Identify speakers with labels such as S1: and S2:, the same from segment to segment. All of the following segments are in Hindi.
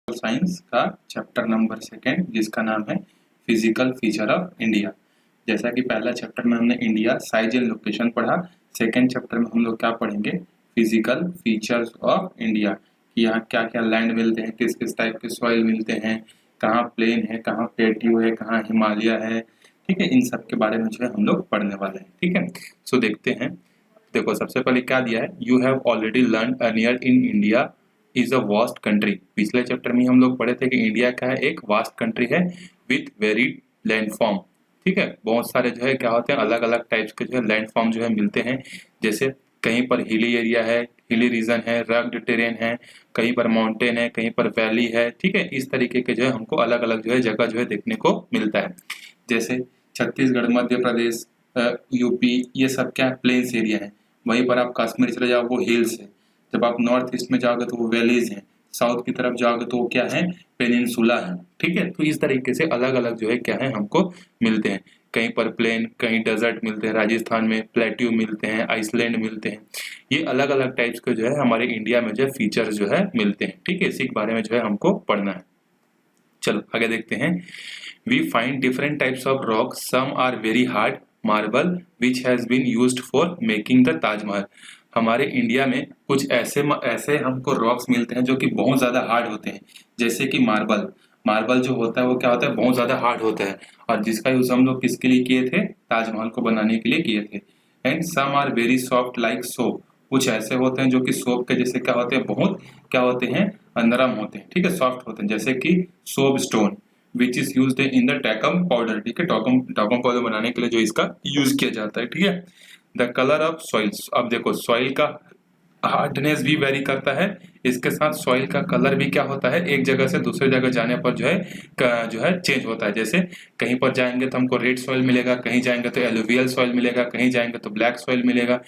S1: साइंस का चैप्टर नंबर 2 जिसका नाम है फिजिकल फीचर ऑफ इंडिया। जैसा कि पहला चैप्टर में हमने इंडिया साइज एंड लोकेशन पढ़ा, सेकंड चैप्टर में हम लोग क्या पढ़ेंगे, फिजिकल फीचर्स ऑफ इंडिया कि यहाँ क्या क्या लैंड मिलते हैं, किस किस टाइप के सॉइल मिलते हैं, कहाँ प्लेन है, कहाँ प्लेट्यू है, कहाँ हिमालय है। ठीक है, इन सब के बारे में जो है हम लोग पढ़ने वाले हैं। ठीक है, सो देखते हैं। देखो सबसे पहले क्या दिया है, you have already learn earlier in India is a vast country. पिछले चैप्टर में हम लोग पढ़े थे कि इंडिया क्या है, एक वास्ट कंट्री है विथ वेरीड लैंडफॉर्म। ठीक है, बहुत सारे जो है क्या होते हैं, अलग अलग टाइप्स के जो है लैंडफॉर्म जो है मिलते हैं। जैसे कहीं पर हिली एरिया है, हिली रीजन है, रग्ड टेरेन है, कहीं पर माउंटेन है, कहीं पर वैली है। ठीक है, इस तरीके के जो है हमको अलग अलग जो है जगह जो है देखने को मिलता है। जैसे छत्तीसगढ़, मध्य प्रदेश, यूपी, ये सब क्या प्लेन्स एरिया है। वहीं पर आप कश्मीर चले जाओ, वो हिल्स है। जब आप नॉर्थ ईस्ट में जाओगे तो वो वैलीज हैं, साउथ की तरफ जाओगे तो वो क्या है, पेनिनसुला है। ठीक है, तो इस तरीके से अलग अलग जो है क्या है हमको मिलते हैं। कहीं पर प्लेन, कहीं डेजर्ट मिलते हैं, राजस्थान में प्लेट्यू मिलते हैं, आइसलैंड मिलते हैं। ये अलग अलग टाइप्स के जो है हमारे इंडिया में जो है फीचर्स जो है मिलते हैं। ठीक है, इसी के बारे में जो है हमको पढ़ना है। चलो आगे देखते हैं। We find different types of rock, some are very hard marble which has been used for making the Taj Mahal. हमारे इंडिया में कुछ ऐसे हमको रॉक्स मिलते हैं जो कि बहुत ज्यादा हार्ड होते हैं। जैसे कि मार्बल, मार्बल जो होता है वो क्या होता है, बहुत ज्यादा हार्ड होता है, और जिसका यूज हम लोग किसके लिए किए थे, ताजमहल को बनाने के लिए किए थे। And some are very soft like soap, कुछ ऐसे होते हैं जो कि सोप के जैसे क्या होते हैं, बहुत क्या होते हैं, नरम होते हैं। ठीक है, सॉफ्ट होते हैं, जैसे कि soap stone which is used in the talcum powder. ठीक है, टैकम पाउडर बनाने के लिए जो इसका यूज किया जाता है। ठीक है, द कलर ऑफ सॉइल्स, अब देखो सॉइल का हार्डनेस भी वेरी करता है, इसके साथ सॉइल का कलर भी क्या होता है, एक जगह से दूसरे जगह जाने पर जो है चेंज होता है। जैसे कहीं पर जाएंगे तो हमको रेड सॉइल मिलेगा, कहीं जाएंगे तो एलुवियल सॉइल मिलेगा, कहीं जाएंगे तो ब्लैक सॉइल मिलेगा।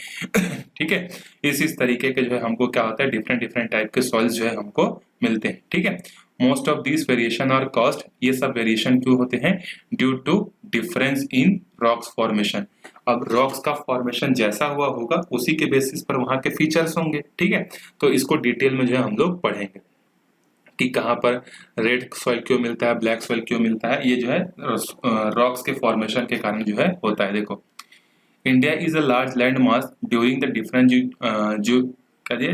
S1: ठीक है, इस तरीके के जो है हमको क्या होता है, डिफरेंट डिफरेंट टाइप के सॉइल्स जो है हमको मिलते हैं। ठीक है, most of this variation are caused, ये सब वेरिएशन क्यों होते हैं, due to difference in rocks formation. अब रॉक्स का फॉर्मेशन जैसा हुआ होगा उसी के बेसिस पर वहां के फीचर्स होंगे। ठीक है, तो इसको डिटेल में जो है हम लोग पढ़ेंगे कि कहाँ पर रेड सॉइल क्यों मिलता है, ब्लैक सॉइल क्यों मिलता है। ये जो है रॉक्स के फॉर्मेशन के कारण जो है होता है। देखो, India is a large land mass during the different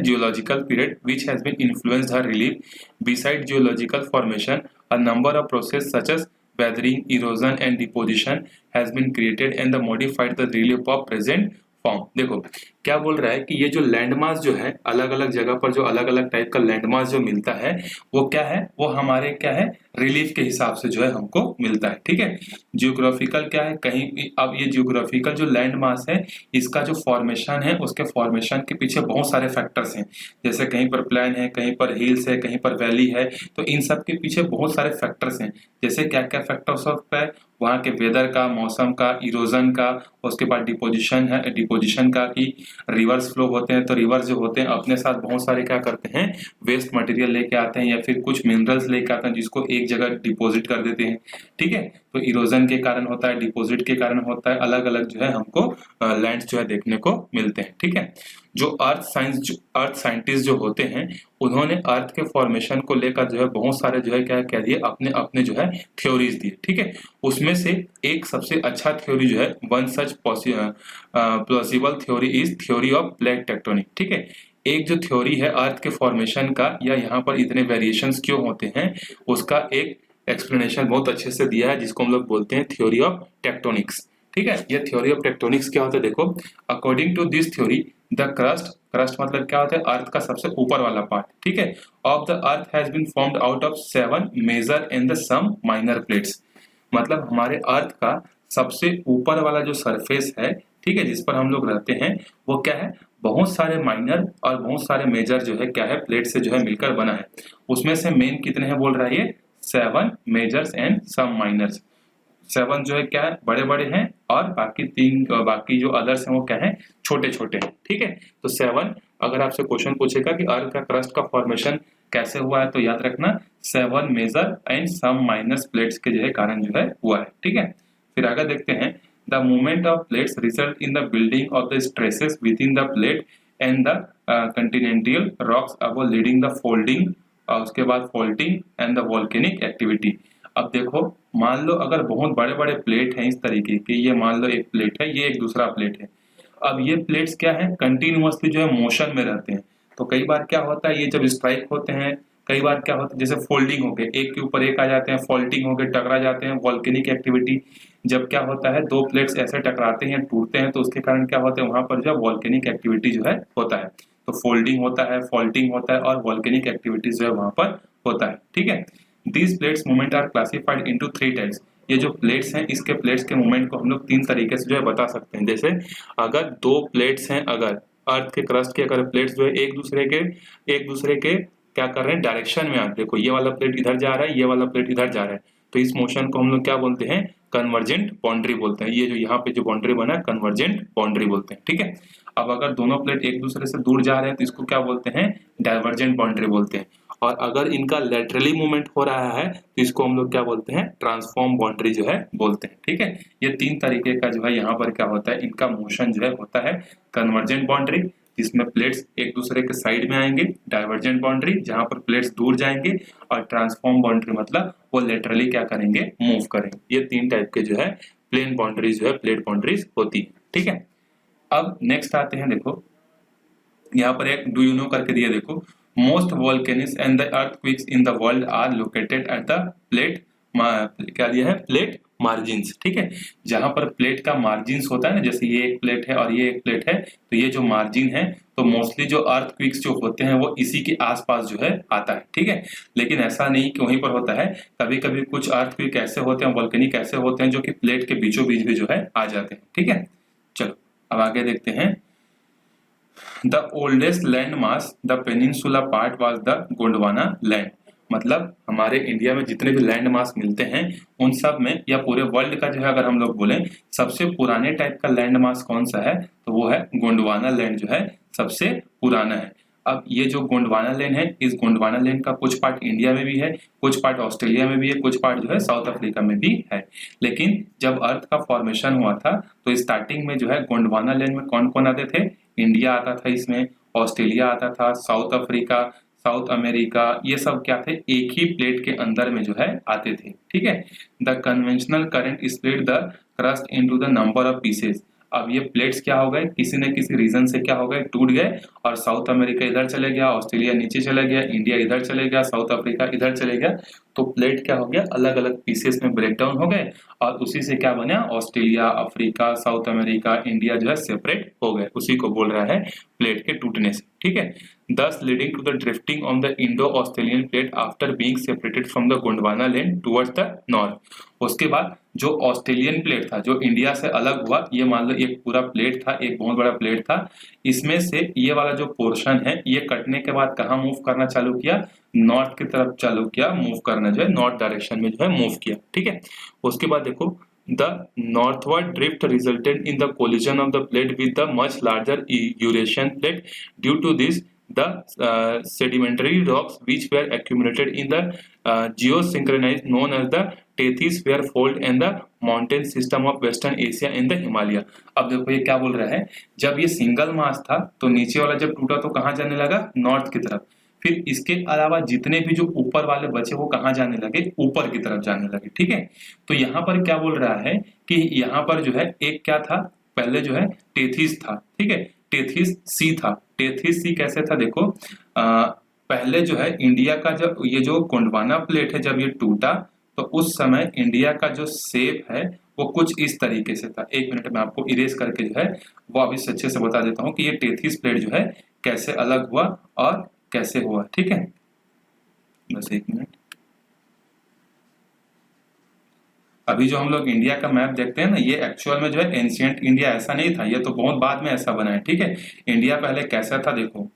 S1: geological period which has been influenced her relief. Beside geological formation, a number of processes such as weathering, erosion and deposition has been created and modified the relief of present form. देखो क्या बोल रहा है कि ये जो लैंडमास जो है, अलग अलग जगह पर जो अलग अलग टाइप का लैंडमास जो मिलता है वो क्या है, वो हमारे क्या है, रिलीफ के हिसाब से जो है हमको मिलता है। ठीक है, जियोग्राफिकल क्या है, कहीं अब ये जियोग्राफिकल जो लैंड मास है इसका जो फॉर्मेशन है, उसके फॉर्मेशन के पीछे बहुत सारे फैक्टर्स हैं। जैसे कहीं पर प्लेन है, कहीं पर हिल्स है, कहीं पर वैली है, तो इन सब के पीछे बहुत सारे फैक्टर्स हैं। जैसे क्या क्या फैक्टर्स होता है, वहाँ के वेदर का, मौसम का, इरोजन का, उसके बाद डिपोजिशन है, डिपोजिशन का कि रिवर्स फ्लो होते हैं, तो रिवर जो होते हैं अपने साथ बहुत सारे क्या करते हैं, वेस्ट मटेरियल लेके आते हैं या फिर कुछ मिनरल्स लेके आते हैं जिसको एक जगह डिपॉजिट कर देते हैं। ठीक है, तो इरोजन के कारण होता है, डिपॉजिट के कारण होता है, अलग अलग जो है हमको लैंड्स जो है देखने को मिलते हैं। ठीक है, जो अर्थ साइंटिस्ट जो होते हैं उन्होंने अर्थ के फॉर्मेशन को लेकर जो है बहुत सारे जो है क्या कह दिए, अपने अपने जो है थ्योरीज दिए। ठीक है, उसमें से एक सबसे अच्छा थ्योरी जो है, one such plausible theory is theory of plate tectonic. ठीक है, एक जो थ्योरी है अर्थ के फॉर्मेशन का या यहाँ पर इतने वेरिएशंस क्यों होते हैं, उसका एक एक्सप्लेनेशन बहुत अच्छे से दिया है जिसको हम लोग बोलते हैं थ्योरी ऑफ टेक्टोनिक्स। ठीक है, ये थ्योरी ऑफ टेक्टोनिक्स क्या होता है, देखो according to this theory the crust मतलब क्या होता है, अर्थ का सबसे ऊपर वाला पार्ट। ठीक है, of the earth has been formed out of 7 major and the some minor plates. मतलब हमारे अर्थ का सबसे ऊपर वाला जो सरफेस है, ठीक है, जिस पर हम लोग रहते हैं, वो क्या है, बहुत सारे माइनर और बहुत सारे मेजर जो है क्या है, प्लेट से जो है मिलकर बना है। उसमें से मेन कितने हैं बोल रहा है, ये 7 मेजर्स एंड सम माइनर्स। 7 जो है क्या है, बड़े बड़े हैं, और बाकी जो अदर्स हैं वो क्या है, छोटे छोटे हैं। ठीक है, तो 7, अगर आपसे क्वेश्चन पूछेगा कि अर्थ का क्रस्ट का फॉर्मेशन कैसे हुआ है, तो याद रखना 7 major and some minus plates के जो है कारण जो है हुआ है। ठीक है, फिर आगे देखते हैं, the movement of plates result in the building of the stresses with in the plate and the Continental rocks above leading the folding और उसके बाद faulting and the volcanic activity. अब देखो, मान लो अगर बहुत बड़े बड़े प्लेट हैं इस तरीके के, ये मान लो एक प्लेट है, ये एक दूसरा प्लेट है। अब ये प्लेट्स क्या है, कंटिन्यूअसली जो है मोशन में रहते हैं। तो कई बार क्या होता है, ये जब स्ट्राइक होते हैं, कई बार क्या होता है जैसे फोल्डिंग हो गए, एक के ऊपर एक आ जाते हैं, फॉल्टिंग हो गए, टकरा जाते हैं, वॉल्केनिक एक्टिविटी। जब क्या होता है, दो प्लेट्स ऐसे टकराते हैं, टूटते हैं, तो उसके कारण क्या होता है, वहां पर जो है वॉल्केनिक एक्टिविटी जो है होता है। तो फोल्डिंग होता है, फॉल्टिंग होता है और वॉल्केनिक एक्टिविटीज जो है वहां पर होता है। ठीक है। These plates movement are classified into 3 types. ये जो प्लेट्स हैं, इसके प्लेट्स के मूवमेंट को हम लोग 3 तरीके से जो है बता सकते हैं। जैसे अगर दो प्लेट्स हैं, अगर अर्थ के क्रस्ट के अगर प्लेट्स जो है एक दूसरे के क्या कर रहे हैं, डायरेक्शन में। आप देखो, ये वाला प्लेट इधर जा रहा है, ये वाला प्लेट इधर जा रहा है, तो इस मोशन को हम लोग क्या बोलते हैं, कन्वर्जेंट बाउंड्री बोलते हैं। ये जो यहाँ पे जो बाउंड्री बना है, कन्वर्जेंट बाउंड्री बोलते हैं। ठीक है। अब अगर दोनों प्लेट एक दूसरे से दूर जा रहे हैं तो इसको क्या बोलते हैं, डाइवर्जेंट बाउंड्री बोलते हैं। और अगर इनका लेटरली मूवमेंट हो रहा है तो इसको हम लोग क्या बोलते हैं, ट्रांसफॉर्म बाउंड्री जो है बोलते हैं। ठीक है। ये 3 तरीके का जो है यहाँ पर क्या होता है, इनका मोशन जो है होता है। कन्वर्जेंट बाउंड्री जिसमें प्लेट्स एक दूसरे के साइड में आएंगे, डाइवर्जेंट बाउंड्री जहां पर प्लेट्स दूर जाएंगे, और ट्रांसफॉर्म बाउंड्री मतलब वो लेटरली क्या करेंगे, मूव करेंगे। ये 3 टाइप के जो है प्लेन बाउंड्रीज जो है, प्लेट बाउंड्रीज होती है। ठीक है। अब नेक्स्ट आते हैं, देखो यहाँ पर एक डू यू नो करके दिया, देखो most volcanics and the earthquakes in the world are located at the plate, क्या दिया है, प्लेट मार्जिन्स। ठीक है। जहां पर प्लेट का मार्जिन्स होता है ना, जैसे ये एक प्लेट है और ये एक प्लेट है, तो ये जो मार्जिन है, तो मोस्टली जो अर्थक्वेक्स जो होते हैं वो इसी के आसपास जो है आता है। ठीक है। लेकिन ऐसा नहीं कि वहीं पर होता है, कभी कभी कुछ अर्थक्वेक ऐसे होते हैं, वोल्केनिक ऐसे होते हैं जो कि प्लेट के बीचों बीच भी जो है आ जाते हैं। ठीक है। चलो अब आगे देखते हैं। The oldest landmass, the peninsula part was the Gondwana land। मतलब हमारे इंडिया में जितने भी लैंड मास मिलते हैं उन सब में, या पूरे वर्ल्ड का जो है अगर हम लोग बोलें, सबसे पुराने टाइप का लैंड मास कौन सा है, तो वो है गोंडवाना लैंड जो है सबसे पुराना है। अब ये जो गोंडवाना लैंड है, इस गोंडवाना लैंड का कुछ पार्ट इंडिया में भी है, कुछ पार्ट ऑस्ट्रेलिया में भी है, कुछ पार्ट जो है साउथ अफ्रीका में भी है। लेकिन जब अर्थ का फॉर्मेशन हुआ था तो स्टार्टिंग में जो है गोंडवाना लैंड में कौन कौन आते थे, इंडिया आता था, इसमें ऑस्ट्रेलिया आता था, साउथ अफ्रीका, साउथ अमेरिका, ये सब क्या थे, एक ही प्लेट के अंदर में जो है आते थे। ठीक है। The conventional current split the crust into the number of pieces. अब ये प्लेट्स क्या हो गए, किसी न किसी रीजन से क्या हो गए, टूट गए, और साउथ अमेरिका इधर चले गया, ऑस्ट्रेलिया नीचे चला गया, इंडिया इधर चले गया, साउथ अफ्रीका इधर चले गया, तो प्लेट क्या हो गया, अलग अलग पीसेस में ब्रेक डाउन हो गए, और उसी से क्या बना, Australia, Africa, south America, India जो है सेपरेट हो गए। उसी को बोल रहा है प्लेट के टूटने से। ठीक है। thus leading to the drifting on the Indo-Australian plate after being separated from the Gondwana land towards the north। उसके बाद जो ऑस्ट्रेलियन प्लेट था, जो इंडिया से अलग हुआ, ये मान लो एक पूरा प्लेट था, एक बहुत बड़ा प्लेट था, इसमें से ये वाला जो पोर्शन है, ये कटने के बाद कहाँ मूव करना चालू किया, नॉर्थ की तरफ चालू किया, मूव करना जो है नॉर्थ डायरेक्शन में जो है मूव किया। ठीक है। उसके बाद देखो, the northward drift resulted in the collision of the plate with the much larger Eurasian plate। Due to this, the sedimentary rocks which were accumulated in the geosynchronized known as the Tethys were fold and the mountain system of Western Asia in the Himalaya। अब देखो ये क्या बोल रहा है, जब ये सिंगल मास था तो नीचे वाला जब टूटा तो कहाँ जाने लगा, नॉर्थ की तरफ। फिर इसके अलावा जितने भी जो ऊपर वाले बचे वो कहाँ जाने लगे, ऊपर की तरफ जाने लगे। ठीक है। तो यहाँ पर क्या बोल रहा है कि यहाँ पर जो है एक क्या था, पहले जो है टेथिस था। ठीक है। टेथिस सी था। टेथिस सी कैसे था, देखो पहले जो है इंडिया का जब ये जो गोंडवाना प्लेट है जब ये टूटा तो उस समय इंडिया का जो शेप है वो कुछ इस तरीके से था। एक मिनट में आपको इरेज करके जो है वो अभी अच्छे से बता देता हूँ कि ये टेथिस प्लेट जो है कैसे अलग हुआ और कैसे हुआ। ठीक है। बस एक मिनट। अभी जो हम लोग इंडिया का मैप देखते हैं ना, ये एक्चुअल में जो है एंशिएंट इंडिया ऐसा नहीं था, ये तो बहुत बाद में ऐसा बना है। ठीक है। इंडिया पहले कैसा था देखो,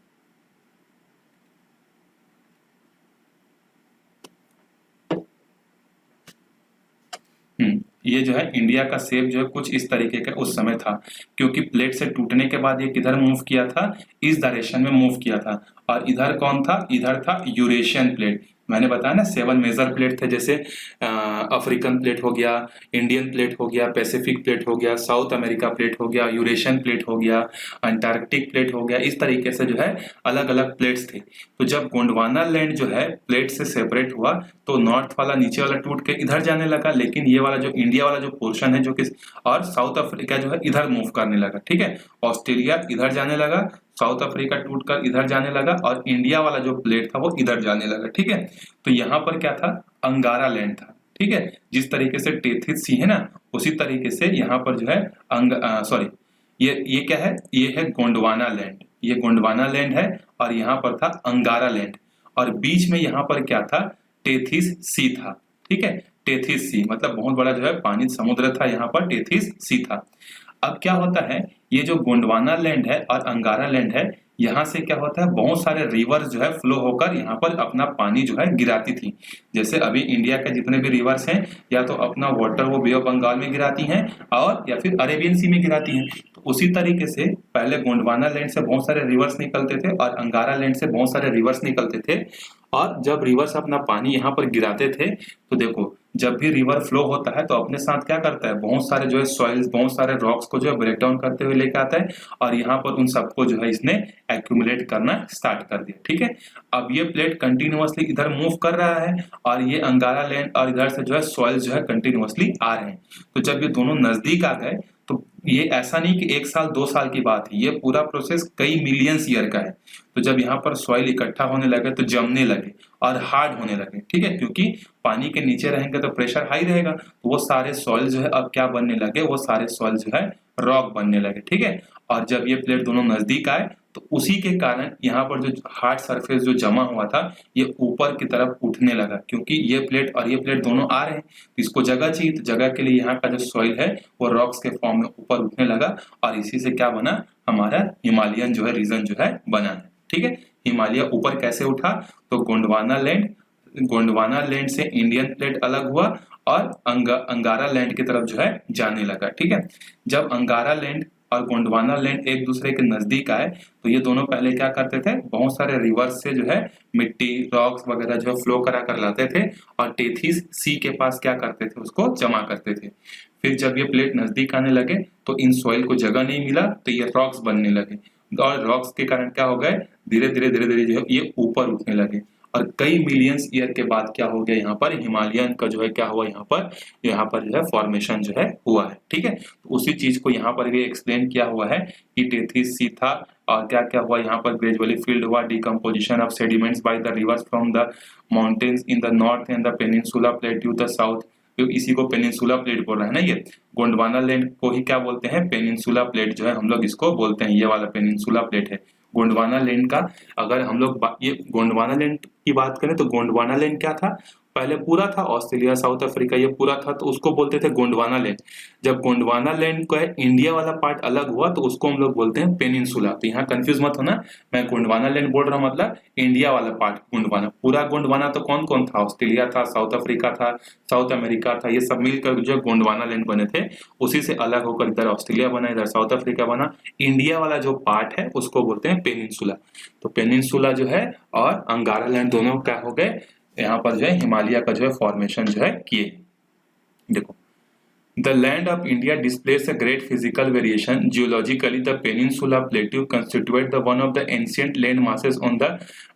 S1: ये जो है इंडिया का शेप जो है कुछ इस तरीके का उस समय था, क्योंकि प्लेट से टूटने के बाद ये किधर मूव किया था, इस डायरेक्शन में मूव किया था। और इधर कौन था, इधर था यूरेशियन प्लेट, मैंने बताया ना 7 मेजर प्लेट थे, जैसे अफ्रीकन प्लेट हो गया, इंडियन प्लेट हो गया, पैसिफिक प्लेट हो गया, साउथ अमेरिका प्लेट हो गया, यूरेशियन प्लेट हो गया, अंटार्कटिक प्लेट हो गया। इस तरीके से जो है अलग अलग प्लेट्स थे। तो जब गोंडवाना लैंड जो है प्लेट से सेपरेट हुआ तो नॉर्थ वाला नीचे वाला टूट के इधर जाने लगा, लेकिन ये वाला जो इंडिया वाला जो पोर्शन है जो कि और साउथ अफ्रीका जो है इधर मूव करने लगा। ठीक है, ऑस्ट्रेलिया इधर जाने लगा, साउथ अफ्रीका टूटकर इधर जाने लगा और इंडिया वाला जो प्लेट था वो इधर जाने लगा। ठीक है, तो यहाँ पर क्या था, अंगारा लैंड था। ठीक है, जिस तरीके से टेथिस सी है ना, उसी तरीके से यहाँ पर जो है सॉरी ये क्या है, ये है गोंडवाना लैंड। ये गोंडवाना लैंड है और यहाँ पर था अंगारा लैंड और बीच में यहाँ पर क्या था, टेथिस सी था। ठीक है, टेथिस सी मतलब बहुत बड़ा जो है पानी समुद्र था, यहाँ पर टेथिस सी था। अब क्या होता है, ये जो गोंडवाना लैंड है और अंगारा लैंड है, यहाँ से क्या होता है, बहुत सारे रिवर्स जो है फ्लो होकर यहाँ पर अपना पानी जो है गिराती थी। जैसे अभी इंडिया के जितने भी रिवर्स हैं, या तो अपना वाटर वो बे ऑफ बंगाल में गिराती हैं और या फिर अरेबियन सी में गिराती हैं। तो उसी तरीके से पहले गोंडवाना लैंड से बहुत सारे रिवर्स निकलते थे और अंगारा लैंड से बहुत सारे रिवर्स निकलते थे। और जब रिवर्स अपना पानी यहाँ पर गिराते थे तो देखो, जब भी रिवर फ्लो होता है तो अपने साथ क्या करता है, बहुत सारे जो है सॉइल्स, बहुत सारे रॉक्स को जो है ब्रेक डाउन करते हुए लेके आता है और यहाँ पर उन सबको जो है इसने एक्यूमुलेट करना स्टार्ट कर दिया। ठीक है, अब ये प्लेट कंटिन्यूअसली इधर मूव कर रहा है और ये अंगारा लैंड और इधर से जो है सॉइल जो है कंटिन्यूअसली आ रहे हैं। तो जब ये दोनों नजदीक आ गए तो ये ऐसा नहीं कि 1 साल 2 साल की बात है, ये पूरा प्रोसेस कई मिलियंस ईयर का है। तो जब यहाँ पर सॉइल इकट्ठा होने लगे तो जमने लगे और हार्ड होने लगे। ठीक है, क्योंकि पानी के नीचे रहेंगे तो प्रेशर हाई रहेगा, तो वो सारे सॉइल जो है अब क्या बनने लगे, वो सारे सॉइल जो है रॉक बनने लगे। ठीक है, और जब ये प्लेट दोनों नजदीक आए तो उसी के कारण यहाँ पर जो हार्ड सरफेस जो जमा हुआ था ये ऊपर की तरफ उठने लगा, क्योंकि ये प्लेट और ये प्लेट दोनों आ रहे हैं तो इसको जगह चाहिए। तो जगह के लिए यहाँ का जो सॉइल है वो रॉक्स के फॉर्म में ऊपर उठने लगा और इसी से क्या बना, हमारा हिमालयन जो है रीजन जो है बना है। ठीक है, हिमालय ऊपर कैसे उठा, तो गोंडवाना लैंड से इंडियन प्लेट अलग हुआ और अंगारा लैंड की तरफ जो है जाने लगा। ठीक है, जब अंगारा लैंड और गोंडवाना लैंड एक दूसरे के नजदीक आए तो ये दोनों पहले क्या करते थे, बहुत सारे रिवर्स से जो है मिट्टी रॉक्स वगैरह जो है फ्लो करा कर लाते थे और टेथिस सी के पास क्या करते थे, उसको जमा करते थे। फिर जब ये प्लेट नजदीक आने लगे तो इन सॉइल को जगह नहीं मिला तो ये रॉक्स बनने लगे और रॉक्स के कारण क्या हो गए, धीरे धीरे जो है ये ऊपर उठने लगे और कई मिलियंस ईयर के बाद क्या हो गया, यहाँ पर हिमालयन का जो है क्या हुआ, यहाँ पर जो है फॉर्मेशन जो है हुआ है। ठीक है, तो उसी चीज को यहाँ पर भी एक्सप्लेन किया हुआ है कि टेथिस सी था और क्या क्या हुआ, यहाँ पर ग्रेजुअली फील्ड हुआ decomposition of sediments by the rivers from the mountains in the north and the peninsula plate to the south. इसी को पेनिनसुला प्लेट बोल रहा है ना, ये गोंडवाना लैंड को ही क्या बोलते हैं, पेनिनसुला प्लेट जो है हम लोग इसको बोलते हैं, ये वाला पेनिनसुला प्लेट है गोंडवाना लैंड का। अगर हम लोग ये गोंडवाना लैंड की बात करें तो गोंडवाना लैंड क्या था, पहले पूरा था ऑस्ट्रेलिया साउथ अफ्रीका ये पूरा था तो उसको बोलते थे गोंडवाना लैंड। जब गोंडवाना लैंड का इंडिया वाला पार्ट अलग हुआ तो उसको हम लोग बोलते हैं पेनिनसुला। तो यहाँ कंफ्यूज मत होना, मैं गोंडवाना लैंड बोल रहा हूँ मतलब इंडिया वाला पार्ट गोंडवाना। पूरा गोंडवाना तो कौन कौन था, ऑस्ट्रेलिया था, साउथ अफ्रीका था, साउथ अमेरिका था, ये सब मिलकर जो गोंडवाना लैंड बने थे। उसी से अलग होकर इधर ऑस्ट्रेलिया बना, इधर साउथ अफ्रीका बना। इंडिया वाला जो पार्ट है उसको बोलते हैं पेनिनसुला। तो पेनिनसुला जो है और अंगारा लैंड दोनों क्या हो गए, यहाँ पर जो है हिमालय का जो है फॉर्मेशन जो है किए। देखो, The land of India displays a great physical variation. Geologically, the peninsula plateau constituted the one of the ancient land masses on the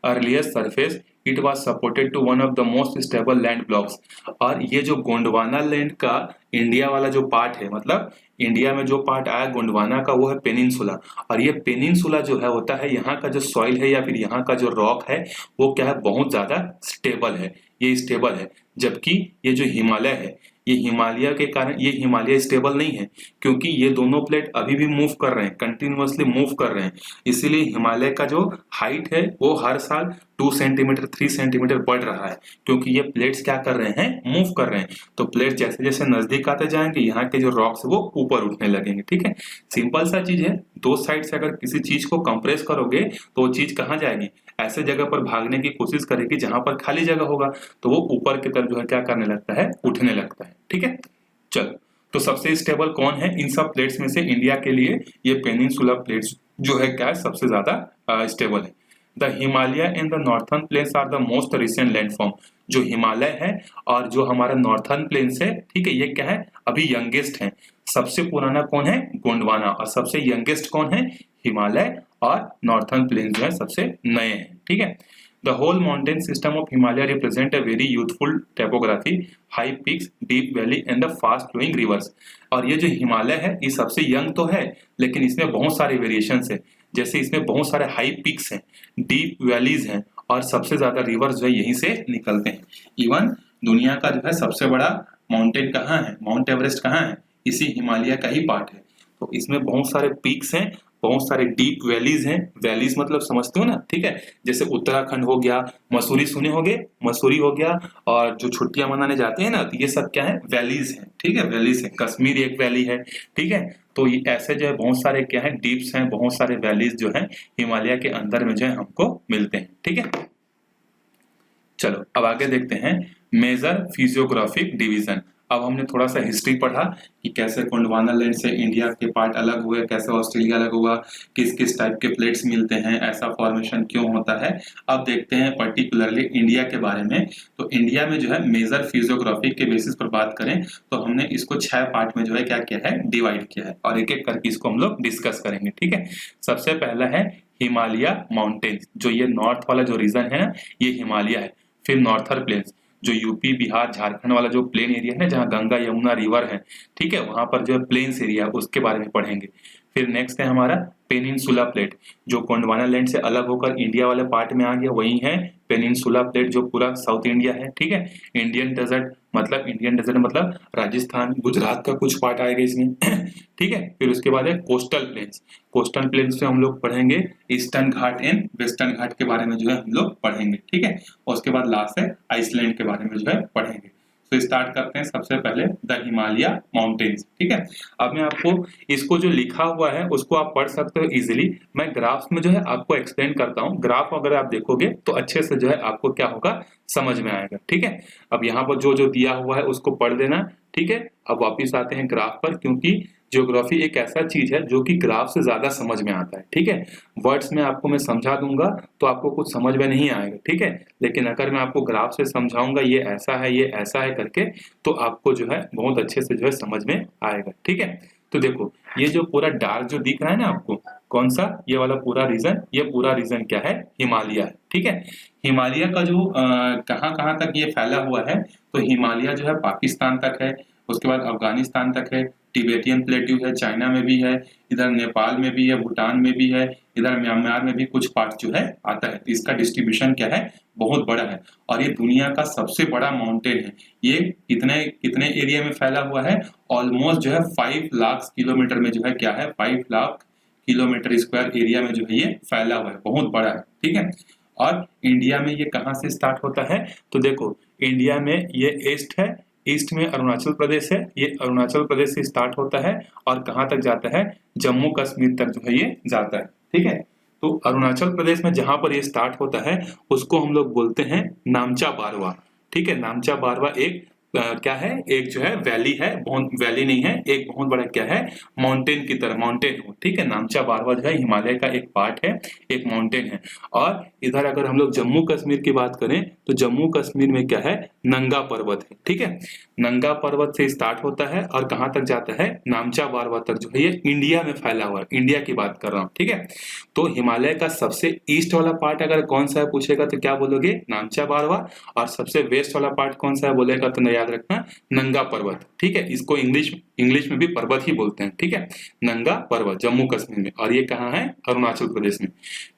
S1: earliest surface. It was supported to one of the most stable land blocks. और ये जो गोंडवाना लैंड का इंडिया वाला जो पार्ट है, मतलब इंडिया में जो पार्ट आया गोंडवाना का वो है पेनिनसुला। और ये पेनिनसुला जो है होता है यहाँ का जो सॉइल है या फिर यहाँ का जो रॉक है वो क्या है, बहुत ज्यादा स्टेबल है, ये स्टेबल है। जबकि ये जो हिमालय है, ये हिमालय के कारण ये हिमालय स्टेबल नहीं है, क्योंकि ये दोनों प्लेट अभी भी मूव कर रहे हैं, कंटिन्यूअसली मूव कर रहे हैं। इसीलिए हिमालय का जो हाइट है वो हर साल 2 सेंटीमीटर 3 सेंटीमीटर बढ़ रहा है, क्योंकि ये प्लेट्स क्या कर रहे हैं, मूव कर रहे हैं। तो प्लेट जैसे जैसे नजदीक आते जाएंगे यहाँ के जो रॉक्स वो ऊपर उठने लगेंगे। ठीक है, सिंपल सा चीज है, दो साइड से अगर किसी चीज को कंप्रेस करोगे तो वो चीज कहाँ जाएगी, ऐसे जगह पर भागने की कोशिश करेगी जहां पर खाली जगह होगा, तो वो ऊपर की तरफ जो है क्या करने लगता है, उठने लगता है। ठीक है, चलो, तो सबसे स्टेबल कौन है इन सब प्लेट्स में से, इंडिया के लिए ये पेनिनसुला प्लेट्स जो है क्या है सबसे ज्यादा स्टेबल है। The Himalaya and the northern plains are the most recent landform. जो हिमालय है और जो हमारा नॉर्थर्न प्लेन्स है, ठीक है, ये क्या है, अभी यंगेस्ट है। सबसे पुराना कौन है, गोंडवाना, और सबसे यंगेस्ट कौन है, हिमालय, और नॉर्थर्न प्लेन्स जो है सबसे नए हैं, ठीक है। The whole mountain system of Himalaya represent a very youthful topography, high peaks, deep valley and the fast flowing rivers। और ये जो हिमालय है ये सबसे यंग तो है, लेकिन इसमें बहुत सारे वेरिएशंस है। जैसे इसमें बहुत सारे हाई पिक्स हैं, डीप वैलीज हैं, और सबसे ज्यादा रिवर्स जो है यहीं से निकलते हैं। इवन दुनिया का जो है सबसे बड़ा माउंटेन कहाँ है, माउंट एवरेस्ट कहाँ है, इसी हिमालय का ही पार्ट है। तो इसमें बहुत सारे पीक्स हैं, बहुत सारे डीप वैलीज हैं। वैलीज मतलब समझते हो ना, ठीक है, जैसे उत्तराखंड हो गया, मसूरी सुने होगे, मसूरी हो गया, और जो छुट्टियां मनाने जाते हैं ना, तो ये सब क्या है, वैलीज हैं, ठीक है, वैलीज है। कश्मीर एक वैली है, ठीक है। तो ये ऐसे जो है बहुत सारे क्या है, डीप्स हैं, बहुत सारे वैलीज जो है हिमालय के अंदर में जो है हमको मिलते हैं, ठीक है। चलो अब आगे देखते हैं मेजर फिजियोग्राफिक डिवीजन। अब हमने थोड़ा सा हिस्ट्री पढ़ा कि कैसे गोंडवाना लैंड से इंडिया के पार्ट अलग हुए, कैसे ऑस्ट्रेलिया अलग हुआ, किस किस टाइप के प्लेट्स मिलते हैं, ऐसा फॉर्मेशन क्यों होता है। अब देखते हैं पर्टिकुलरली इंडिया के बारे में। तो इंडिया में जो है मेजर फिजियोग्राफी के बेसिस पर बात करें तो हमने इसको 6 पार्ट में जो है क्या किया है, डिवाइड किया है, और एक एक करके इसको हम लोग डिस्कस करेंगे, ठीक है। सबसे पहला है हिमालय माउंटेन्स, जो ये नॉर्थ वाला जो रीजन है ना, ये हिमालय है। फिर नॉर्थर प्लेन्स, जो यूपी बिहार झारखंड वाला जो प्लेन एरिया है ना, जहाँ गंगा यमुना रिवर है, ठीक है, वहां पर जो है प्लेन्स एरिया, उसके बारे में पढ़ेंगे। फिर नेक्स्ट है हमारा पेनिनसुला प्लेट, जो गोंडवाना लैंड से अलग होकर इंडिया वाले पार्ट में आ गया, वही है पेनिनसुला प्लेट, जो पूरा साउथ इंडिया है, ठीक है। इंडियन डेजर्ट मतलब राजस्थान गुजरात का कुछ पार्ट आएगा इसमें, ठीक है। फिर उसके बाद है कोस्टल प्लेन्स। कोस्टल प्लेन्स में हम लोग पढ़ेंगे ईस्टर्न घाट एंड वेस्टर्न घाट के बारे में जो है हम लोग पढ़ेंगे, ठीक है। और उसके बाद लास्ट है आइसलैंड के बारे में जो है पढ़ेंगे। तो स्टार्ट करते हैं सबसे पहले द हिमालय माउंटेन्स, ठीक है। अब मैं आपको इसको जो लिखा हुआ है उसको आप पढ़ सकते हो इजीली। मैं ग्राफ्स में जो है आपको एक्सप्लेन करता हूँ। ग्राफ अगर आप देखोगे तो अच्छे से जो है आपको क्या होगा, समझ में आएगा, ठीक है। अब यहाँ पर जो जो दिया हुआ है उसको पढ़ देना, ठीक है। अब वापिस आते हैं ग्राफ पर, क्योंकि ज्योग्राफी एक ऐसा चीज है जो कि ग्राफ से ज्यादा समझ में आता है, ठीक है। वर्ड्स में आपको मैं समझा दूंगा तो आपको कुछ समझ में नहीं आएगा, ठीक है। लेकिन अगर मैं आपको ग्राफ से समझाऊंगा ये ऐसा है, ये ऐसा है करके, तो आपको जो है बहुत अच्छे से जो है समझ में आएगा, ठीक है। तो देखो ये जो पूरा डार्क जो दिख रहा है ना आपको, कौन सा, ये वाला पूरा रीजन, ये पूरा रीजन क्या है, हिमालय है, ठीक है। हिमालय का जो कहाँ कहाँ तक ये फैला हुआ है, तो हिमालय जो है पाकिस्तान तक है, उसके बाद अफगानिस्तान तक है, तिब्बतियन प्लेट्यू है, चाइना में भी है, इधर नेपाल में भी है, भूटान में भी है, इधर म्यांमार में भी कुछ पार्ट जो है आता है। तो इसका डिस्ट्रीब्यूशन क्या है, बहुत बड़ा है, और ये दुनिया का सबसे बड़ा माउंटेन है। ये कितने कितने एरिया में फैला हुआ है, ऑलमोस्ट जो है 5 लाख किलोमीटर में जो है क्या है, 5 लाख किलोमीटर स्क्वायर एरिया में जो है ये फैला हुआ है, बहुत बड़ा है, ठीक है। और इंडिया में ये कहाँ से स्टार्ट होता है, तो देखो इंडिया में ये ईस्ट है, ईस्ट में अरुणाचल प्रदेश है, ये अरुणाचल प्रदेश से स्टार्ट होता है और कहाँ तक जाता है, जम्मू कश्मीर तक जो है ये जाता है, ठीक है। तो अरुणाचल प्रदेश में जहां पर ये स्टार्ट होता है उसको हम लोग बोलते हैं नामचा बारवा, ठीक है। नामचा बारवा एक क्या है, एक जो है वैली है, बहुत वैली नहीं है, एक बहुत बड़ा क्या है, माउंटेन की तरह, माउंटेन हो, ठीक है। नामचा बारवा जो है हिमालय का एक पार्ट है, एक माउंटेन है। और इधर अगर हम लोग जम्मू कश्मीर की बात करें तो जम्मू कश्मीर में क्या है, नंगा पर्वत है, ठीक है। नंगा पर्वत से स्टार्ट होता है और कहाँ तक जाता है, नामचा बारवा तक जो है ये इंडिया में फैला हुआ है, इंडिया की बात कर रहा हूँ, ठीक है। तो हिमालय का सबसे ईस्ट वाला पार्ट अगर कौन सा है पूछेगा तो क्या बोलोगे, नामचा बारवा। और सबसे वेस्ट वाला पार्ट कौन सा है बोलेगा तो याद रखना, नंगा पर्वत, ठीक है। इसको इंग्लिश में भी पर्वत ही बोलते हैं, ठीक है, नंगा पर्वत जम्मू कश्मीर में, और ये कहाँ है, अरुणाचल प्रदेश में।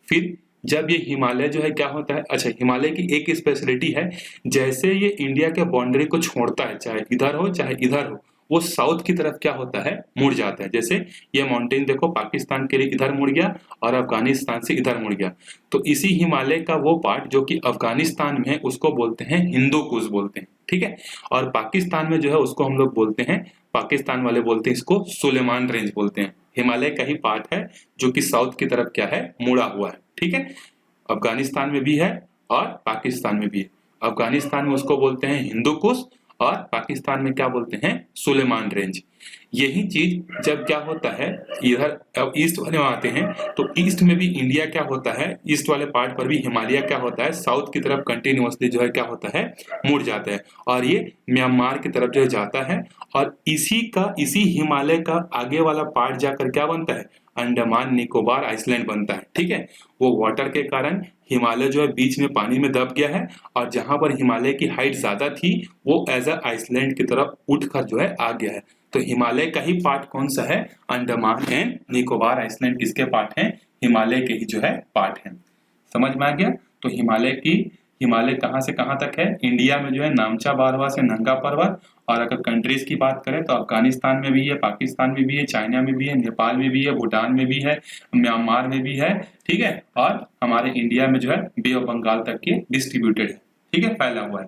S1: फिर जब ये हिमालय जो है क्या होता है, अच्छा हिमालय की एक स्पेशलिटी है, जैसे ये इंडिया के बाउंड्री को छोड़ता है, चाहे इधर हो चाहे इधर हो, वो साउथ की तरफ क्या होता है, मुड़ जाता है। जैसे ये माउंटेन देखो पाकिस्तान के लिए इधर मुड़ गया और अफगानिस्तान से इधर मुड़ गया, तो इसी हिमालय का वो पार्ट जो कि अफगानिस्तान में है उसको बोलते हैं हिंदू कुश बोलते हैं, ठीक है। और पाकिस्तान में जो है उसको हम लोग बोलते हैं, पाकिस्तान वाले बोलते हैं इसको सुलेमान रेंज बोलते हैं। हिमालय का ही पार्ट है जो कि साउथ की तरफ क्या है, मुड़ा हुआ है, ठीक है। अफगानिस्तान में भी है और पाकिस्तान में भी है। अफगानिस्तान में उसको बोलते हैं हिंदू कुश और पाकिस्तान में क्या बोलते हैं, सुलेमान रेंज। यही चीज जब क्या होता है इधर ईस्ट वाले में आते हैं तो ईस्ट में भी इंडिया क्या होता है, ईस्ट वाले पार्ट पर भी हिमालय क्या होता है, साउथ की तरफ कंटिन्यूअसली जो है क्या होता है, मुड़ जाता है और ये म्यांमार की तरफ जो है जाता है और इसी हिमालय का आगे वाला पार्ट जाकर क्या बनता है, अंडमान निकोबार आइसलैंड बनता है। ठीक है, वो वाटर के कारण हिमालय जो है बीच में पानी में दब गया है और जहां पर हिमालय की हाइट ज्यादा थी वो एज अ आइसलैंड की तरफ उठकर जो है आ गया है। तो हिमालय का ही पार्ट कौन सा है, अंडमान एंड निकोबार आइसलैंड किसके पार्ट है, हिमालय के ही जो है पार्ट है। समझ में आ गया। तो हिमालय कहाँ से कहाँ तक है, इंडिया में जो है नामचा बारवा से नंगा पर्वत, और अगर कंट्रीज की बात करें तो अफगानिस्तान में भी है, पाकिस्तान में भी है, चाइना में भी है, नेपाल में भी है, भूटान में भी है, म्यांमार में भी है। ठीक है, और हमारे इंडिया में जो है बे ऑफ बंगाल तक के डिस्ट्रीब्यूटेड है। ठीक है, फैला हुआ है।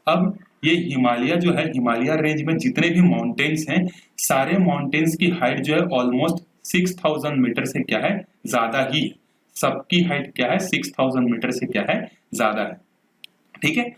S1: अब ये हिमालय जो है, हिमालय रेंज में जितने भी माउंटेन्स हैं, सारे माउंटेन्स की हाइट जो है ऑलमोस्ट 6000 मीटर से क्या है, ज्यादा ही है। सबकी हाइट क्या है, 6000 मीटर से क्या है, ज्यादा है। ठीक है,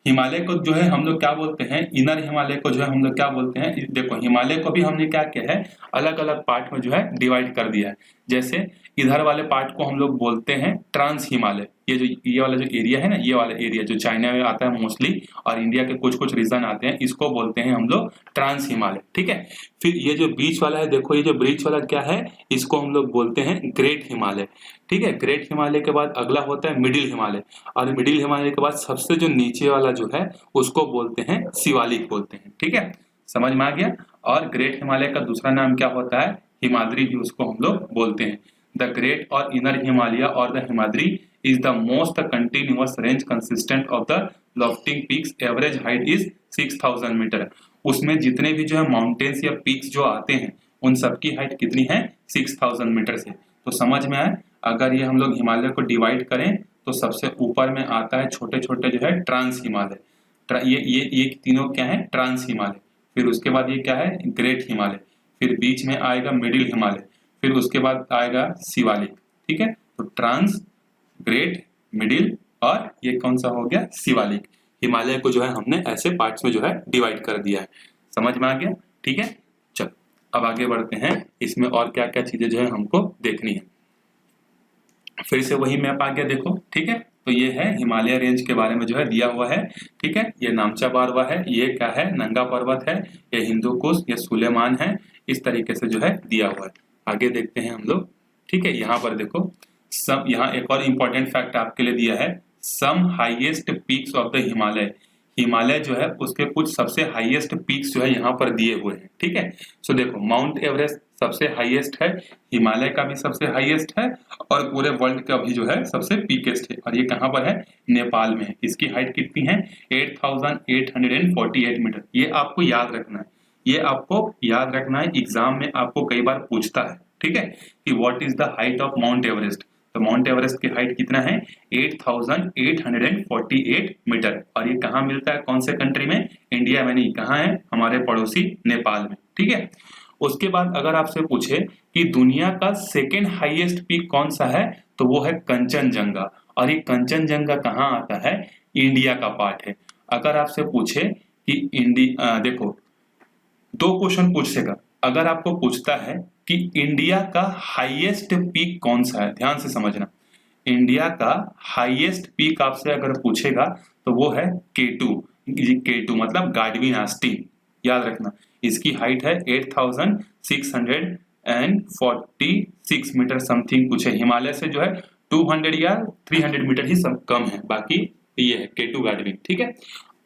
S1: हिमालय को जो है हम लोग क्या बोलते हैं, इनर हिमालय को जो है हम लोग क्या बोलते हैं, देखो हिमालय को भी हमने क्या किया है, अलग अलग पार्ट में जो है डिवाइड कर दिया है। जैसे इधर वाले पार्ट को हम लोग बोलते हैं ट्रांस हिमालय, ये वाला जो एरिया है ना, ये वाला एरिया जो चाइना में आता है मोस्टली और इंडिया के कुछ कुछ रीजन आते हैं, इसको बोलते हैं हम लोग ट्रांस हिमालय। ठीक है, फिर ये जो बीच वाला है, देखो ये जो बीच वाला क्या है, इसको हम लोग बोलते हैं ग्रेट हिमालय। ठीक है, ग्रेट हिमालय के बाद अगला होता है मिडिल हिमालय, और मिडिल हिमालय के बाद सबसे जो नीचे वाला जो है उसको बोलते हैं शिवालिक बोलते हैं। ठीक है, समझ में आ गया। और ग्रेट हिमालय का दूसरा नाम क्या होता है, हिमाद्री भी उसको हम लोग बोलते हैं। द ग्रेट और इनर हिमालय और the Himadri is the most continuous range consistent of the lofting peaks, average height is 6000 metre. उसमें जितने भी जो है माउंटेन्स या पीक्स जो आते हैं उन सबकी हाइट कितनी है, 6000 मीटर से। तो समझ में आए, अगर ये हम लोग हिमालय को डिवाइड करें तो सबसे ऊपर में आता है छोटे छोटे जो है ट्रांस हिमालय, ये तीनों क्या है, ट्रांस हिमालय। फिर उसके बाद ये क्या है, ग्रेट हिमालय। फिर बीच में आएगा मिडिल हिमालय, फिर उसके बाद आएगा शिवालिक। ठीक है, तो ट्रांस, ग्रेट, मिडिल और ये कौन सा हो गया, शिवालिक। हिमालय को जो है हमने ऐसे पार्ट्स में जो है डिवाइड कर दिया है। समझ में आ गया। ठीक है, चलो अब आगे बढ़ते हैं, इसमें और क्या क्या चीजें जो है हमको देखनी है। फिर से वही मैप आ गया, देखो। ठीक है, तो ये है हिमालय रेंज के बारे में जो है दिया हुआ है। ठीक है, ये नामचा बारवा है, ये क्या है, नंगा पर्वत है, ये हिंदू कुश, ये सुलेमान है, इस तरीके से जो है दिया हुआ है। आगे देखते हैं हम लोग। ठीक है, यहाँ पर देखो सब, यहाँ एक और इम्पोर्टेंट फैक्ट आपके लिए दिया है, some highest peaks of the Himalaya. Himalaya जो है उसके कुछ सबसे हाईएस्ट पीक्स जो है यहाँ पर दिए हुए हैं। ठीक है, सो देखो माउंट एवरेस्ट सबसे हाईएस्ट है, हिमालय का भी सबसे हाईएस्ट है और पूरे वर्ल्ड का भी जो है सबसे पीकेस्ट है। और ये कहाँ पर है, नेपाल में है। इसकी हाइट कितनी है, 8848 मीटर। ये आपको याद रखना है, ये आपको याद रखना है, एग्जाम में आपको कई बार पूछता है। ठीक है, कि what is the height of mount Everest. तो माउंट एवरेस्ट की हाइट कितना है, 8848 मीटर। और ये कहाँ मिलता है, कौन से कंट्री में, इंडिया में नहीं, कहाँ है, हमारे पड़ोसी नेपाल में। ठीक है, उसके बाद अगर आपसे पूछे कि दुनिया का सेकेंड हाईएस्ट पीक कौन सा है, तो वो है कंचनजंगा। और ये कंचनजंगा कहाँ आता है, इंडिया का पार्ट है। अगर आपसे पूछे कि देखो दो क्वेश्चन पूछेगा। अगर आपको पूछता है कि इंडिया का हाईएस्ट पीक कौन सा है, ध्यान से समझना, इंडिया का हाईएस्ट पीक आपसे अगर पूछेगा तो वो है K2। K2 मतलब गाडविन आस्टीन, याद रखना। इसकी हाइट है 8646 मीटर समथिंग कुछ है। हिमालय से जो है 200 या 300 मीटर ही सब कम है, बाकी ये है K2 गाडविन। ठीक है,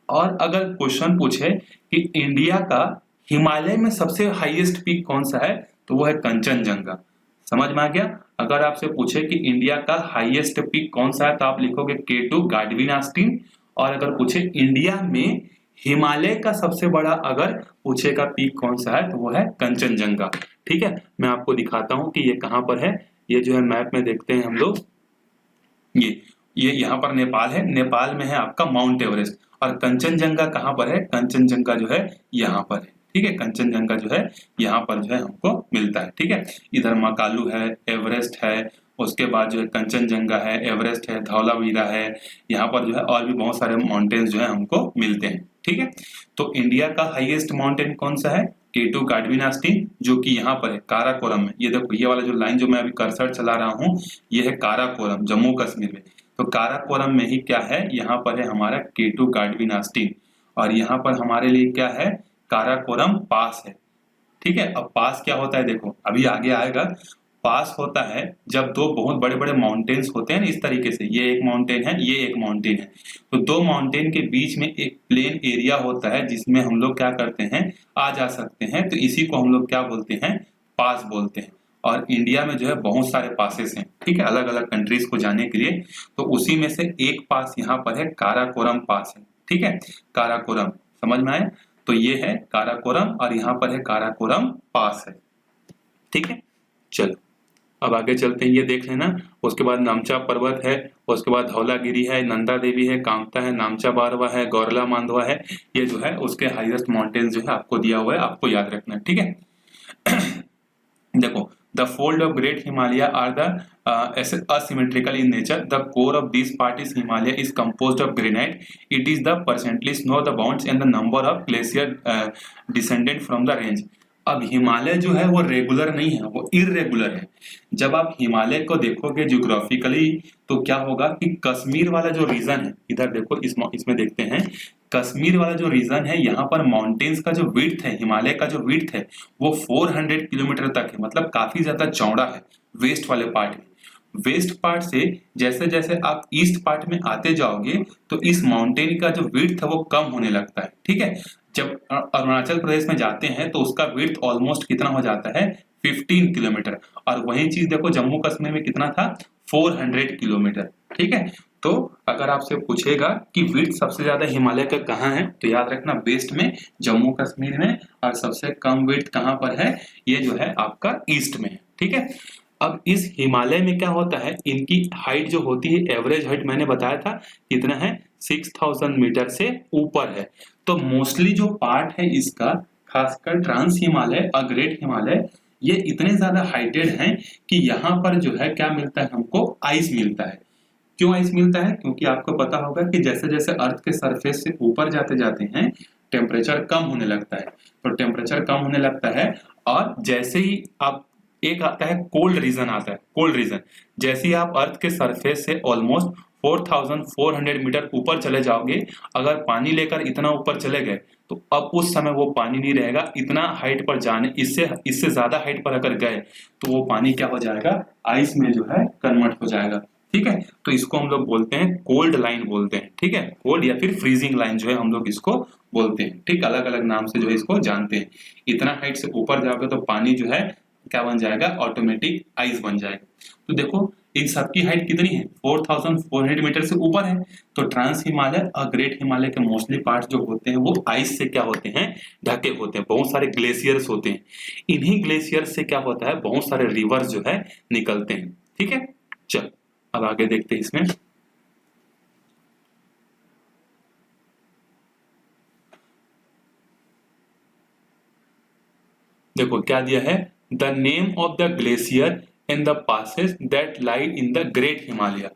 S1: और अगर क्वेश्चन पूछे कि इंडिया का हिमालय में सबसे हाईएस्ट पीक कौन सा है, तो वो है कंचनजंगा। समझ में आ गया। अगर आपसे पूछे कि इंडिया का हाईएस्ट पीक कौन सा है, तो आप लिखोगे K2 गाडविन आस्टीन। और अगर पूछे इंडिया में हिमालय का सबसे बड़ा अगर पूछेगा पीक कौन सा है, तो वो है कंचनजंगा। ठीक है, मैं आपको दिखाता हूं कि ये कहां पर है। ये जो है मैप में देखते हैं हम लोग, ये यहाँ पर नेपाल है, नेपाल में है आपका माउंट एवरेस्ट। और कंचनजंगा कहाँ पर है, कंचनजंगा जो है यहाँ पर है। ठीक है, कंचनजंगा जो है यहाँ पर जो है हमको मिलता है। ठीक है, इधर मकालू है, एवरेस्ट है, उसके बाद जो है कंचनजंगा है, एवरेस्ट है, धौलावीरा है, यहाँ पर जो है और भी बहुत सारे माउंटेन्स जो है हमको मिलते हैं। ठीक है। तो इंडिया का हाईएस्ट माउंटेन कौन सा है? K2 गाडविन आस्टीन, जो कि यहाँ पर है काराकोरम में। ये देखो, ये वाला जो लाइन जो मैं अभी कर्सर चला रहा हूँ, ये है काराकोरम, जम्मू कश्मीर में। तो काराकोरम में ही क्या है, यहाँ पर है हमारा K2 गाडविन आस्टीन, और यहाँ पर हमारे लिए क्या है, काराकोरम पास है। ठीक है। अब पास क्या होता है, देखो अभी आगे आएगा। पास होता है जब दो बहुत बड़े बड़े माउंटेन्स होते हैं इस तरीके से, ये एक माउंटेन है, ये एक माउंटेन है, तो दो माउंटेन के बीच में एक प्लेन एरिया होता है जिसमें हम लोग क्या करते हैं, आ जा सकते हैं। तो इसी को हम लोग क्या बोलते हैं, पास बोलते हैं। और इंडिया में जो है बहुत सारे पासेस हैं, ठीक है, अलग अलग कंट्रीज को जाने के लिए। तो उसी में से एक पास यहाँ पर है, काराकोरम पास है। ठीक है, काराकोरम, समझ में आया? तो ये है काराकोरम और यहाँ पर है काराकोरम पास है। ठीक है, चलो अब आगे चलते हैं, ये देख लेना। उसके बाद नामचा पर्वत है, उसके बाद धौलागिरी है, नंदा देवी है, कामता है, नामचा बारवा है, गौरला मांडवा है। ये जो है उसके हाईएस्ट माउंटेन जो है आपको दिया हुआ है, आपको याद रखना है। ठीक है। देखो, the fold of Great Himalaya are the asymmetrical in nature. The core of this part is Himalaya is composed of granite. It is the percentage snow, the bounds and the number of glacier descended from the range. अब हिमालय जो है वो रेगुलर नहीं है, वो इरेगुलर है। जब आप हिमालय को देखोगे ज्योग्राफिकली तो क्या होगा कि कश्मीर वाला जो रीजन है, इधर देखो, इसमें देखते हैं, कश्मीर वाला जो रीजन है, यहाँ पर माउंटेन्स का जो विड्थ है, हिमालय का जो विड्थ है वो 400 किलोमीटर तक है, मतलब काफी ज्यादा चौड़ा है वेस्ट वाले पार्ट में। वेस्ट पार्ट से जैसे जैसे आप ईस्ट पार्ट में आते जाओगे तो इस माउंटेन का जो विड्थ है वो कम होने लगता है। ठीक है, जब अरुणाचल प्रदेश में जाते हैं तो उसका विड्थ ऑलमोस्ट कितना हो जाता है, 15 किलोमीटर। और वही चीज देखो जम्मू कश्मीर में कितना था, 400 किलोमीटर। ठीक है, तो अगर आपसे पूछेगा कि विड्थ सबसे ज्यादा हिमालय का कहाँ है, तो याद रखना वेस्ट में, जम्मू कश्मीर में, और सबसे कम विड्थ कहाँ पर है, ये जो है आपका ईस्ट में है। ठीक है, अब इस हिमालय में क्या होता है, इनकी हाइट जो होती है, एवरेज हाइट मैंने बताया था कितना है, 6000 मीटर से ऊपर है। तो मोस्टली जो पार्ट है इसका, खासकर ट्रांस हिमालय और ग्रेट हिमालय, ये इतने ज्यादा हाइटेड हैं कि यहाँ पर जो है क्या मिलता है, हमको आइस मिलता है। क्यों आइस मिलता है? क्योंकि आपको पता होगा कि जैसे जैसे अर्थ के सरफेस से ऊपर जाते जाते हैं टेम्परेचर कम होने लगता है। तो टेम्परेचर कम होने लगता है और जैसे ही आप, एक आता है कोल्ड रीजन आता है, कोल्ड रीजन, जैसे ही आप अर्थ के सरफेस से ऑलमोस्ट 4400 मीटर ऊपर चले जाओगे, अगर पानी लेकर इतना ऊपर चले गए तो अब उस समय वो पानी नहीं रहेगा। इतना हाइट पर जाने, इससे ज्यादा हाइट पर अगर गए तो वो पानी क्या हो जाएगा, आइस में जो है कन्वर्ट हो जाएगा। ठीक है, तो इसको हम लोग बोलते हैं कोल्ड लाइन बोलते हैं। ठीक है, कोल्ड या फिर फ्रीजिंग लाइन जो है हम लोग इसको बोलते हैं। ठीक, अलग अलग नाम से जो है इसको जानते हैं। इतना हाइट से ऊपर जाओगे तो पानी जो है क्या बन जाएगा, ऑटोमेटिक आइस बन जाएगा। तो देखो इन सबकी हाइट कितनी है, 4400 मीटर से ऊपर है। तो ट्रांस हिमालय और ग्रेट हिमालय के मोस्टली पार्ट जो होते हैं वो आइस से क्या होते हैं, ढके होते हैं। बहुत सारे ग्लेशियर्स होते हैं, इन्हीं ग्लेशियर्स से क्या होता है, बहुत सारे रिवर्स जो है निकलते हैं। ठीक है, चल अब आगे देखते हैं इसमें। देखो क्या दिया है, the name of the glacier in the passes that lie in the great Himalaya.